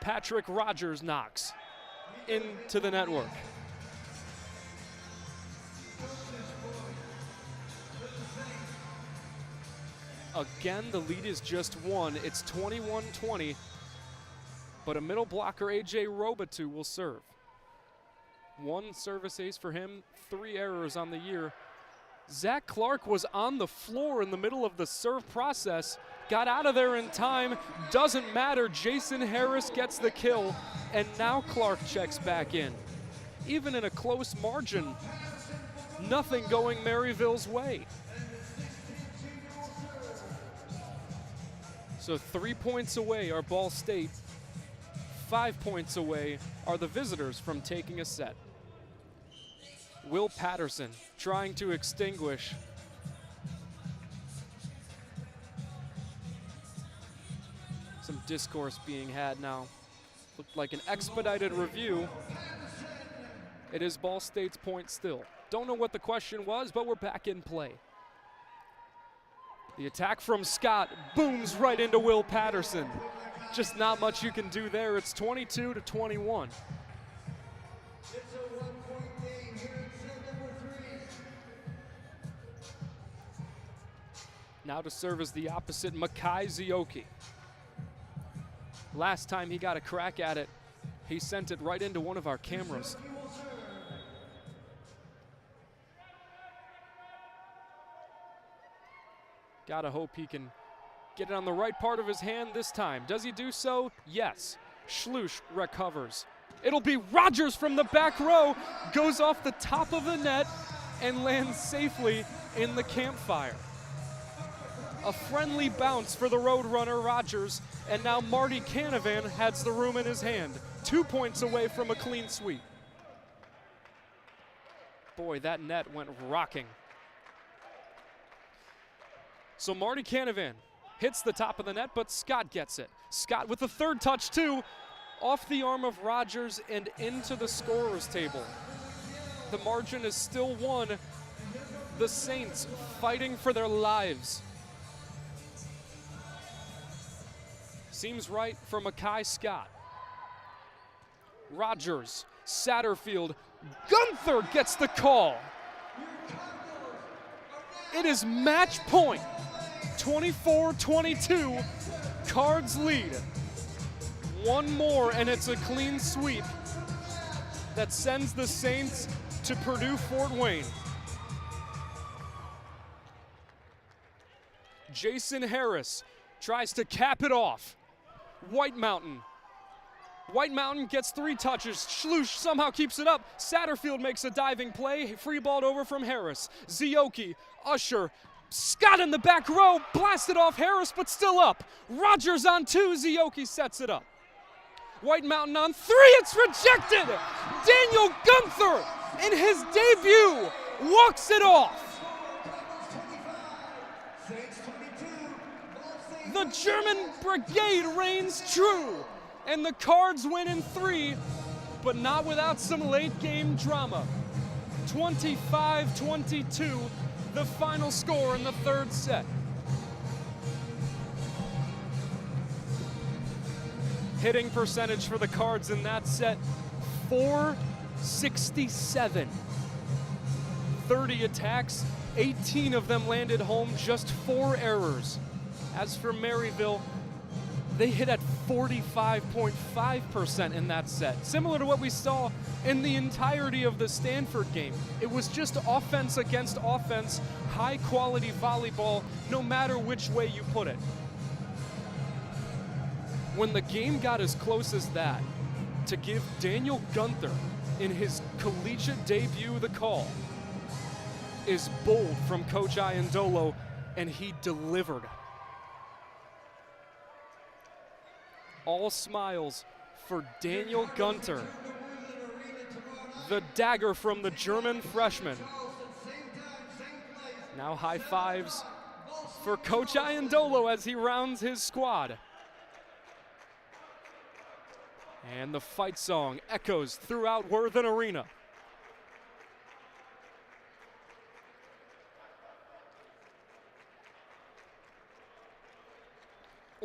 Patrick Rogers knocks into the network. Again, the lead is just 1. It's 21-20, but a middle blocker, A.J. Robitou, will serve. 1 service ace for him, 3 errors on the year. Zach Clark was on the floor in the middle of the serve process, got out of there in time, doesn't matter. Jason Harris gets the kill, and now Clark checks back in. Even in a close margin, nothing going Maryville's way. So 3 points away are Ball State. 5 points away are the visitors from taking a set. Will Patterson trying to extinguish. Some discourse being had now. Looked like an expedited review. It is Ball State's point still. Don't know what the question was, but we're back in play. The attack from Scott booms right into Will Patterson. Just not much you can do there. It's 22-21. Now to serve as the opposite, Makai Zioki. Last time he got a crack at it, he sent it right into one of our cameras. Gotta hope he can get it on the right part of his hand this time. Does he do so? Yes. Schluch recovers. It'll be Rogers from the back row, goes off the top of the net and lands safely in the campfire. A friendly bounce for the Roadrunner Rogers, and now Marty Canavan has the room in his hand. 2 points away from a clean sweep. Boy, that net went rocking. So Marty Canavan hits the top of the net, but Scott gets it. Scott with the 3rd touch too, off the arm of Rogers and into the scorer's table. The margin is still 1. The Saints fighting for their lives. Seems right for Mackay Scott. Rogers, Satterfield, Gunther gets the call. It is match point. 24-22, Cards lead. One more and it's a clean sweep that sends the Saints to Purdue Fort Wayne. Jason Harris tries to cap it off. White Mountain gets 3 touches. Schluch somehow keeps it up. Satterfield makes a diving play. Free balled over from Harris. Zioki, Usher, Scott in the back row. Blasted off Harris, but still up. Rogers on 2. Zioki sets it up. White Mountain on 3. It's rejected. Daniel Gunther, in his debut, walks it off. The German brigade reigns true, and the Cards win in 3, but not without some late game drama. 25-22, the final score in the third set. Hitting percentage for the Cards in that set, .467. 30 attacks, 18 of them landed home, just 4 errors. As for Maryville, they hit at 45.5% in that set, similar to what we saw in the entirety of the Stanford game. It was just offense against offense, high-quality volleyball, no matter which way you put it. When the game got as close as that, to give Daniel Gunther, in his collegiate debut, the call, is bold from Coach Iandolo, and he delivered. All smiles for Daniel Gunther, the dagger from the German freshman. Now high fives for Coach Iandolo as he rounds his squad. And the fight song echoes throughout Worthen Arena.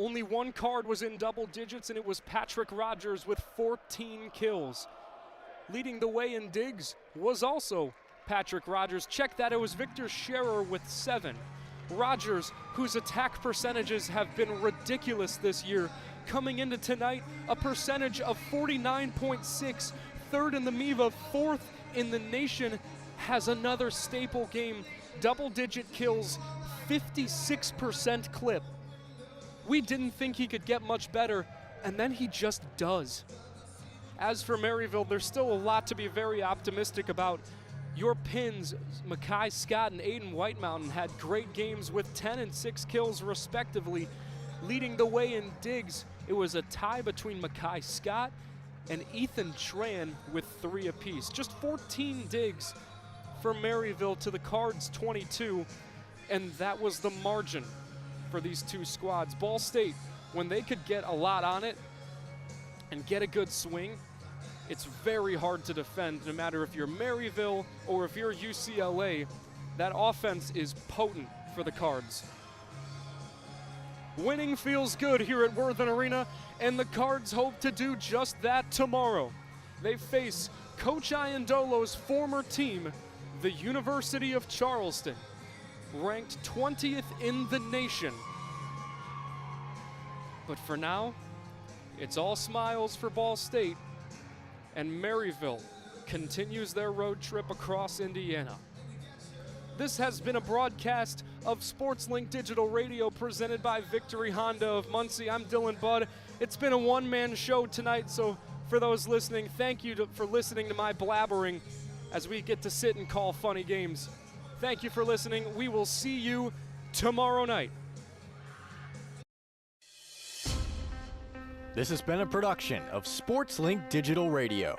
Only one card was in double digits, and it was Patrick Rogers with 14 kills. Leading the way in digs was also Patrick Rogers. Check that, it was Victor Scherer with 7. Rogers, whose attack percentages have been ridiculous this year, coming into tonight, a percentage of 49.6, 3rd in the MIVA, 4th in the nation, has another staple game, double-digit kills, 56% clip. We didn't think he could get much better, and then he just does. As for Maryville, there's still a lot to be very optimistic about. Your pins, Mackay Scott and Aiden White Mountain, had great games with 10 and 6 kills respectively. Leading the way in digs, it was a tie between Mackay Scott and Ethan Tran with 3 apiece. Just 14 digs for Maryville to the Cards 22, and that was the margin for these two squads. Ball State, when they could get a lot on it and get a good swing, it's very hard to defend, no matter if you're Maryville or if you're UCLA. That offense is potent for the Cards. Winning feels good here at Worthen Arena, and the Cards hope to do just that tomorrow. They face Coach Iandolo's former team, the University of Charleston, ranked 20th in the nation. But for now, it's all smiles for Ball State, and Maryville continues their road trip across Indiana. This has been a broadcast of SportsLink Digital Radio presented by Victory Honda of Muncie. I'm Dylan Budd. It's been a one-man show tonight, so for those listening, thank you for listening to my blabbering as we get to sit and call funny games. Thank you for listening. We will see you tomorrow night. This has been a production of SportsLink Digital Radio.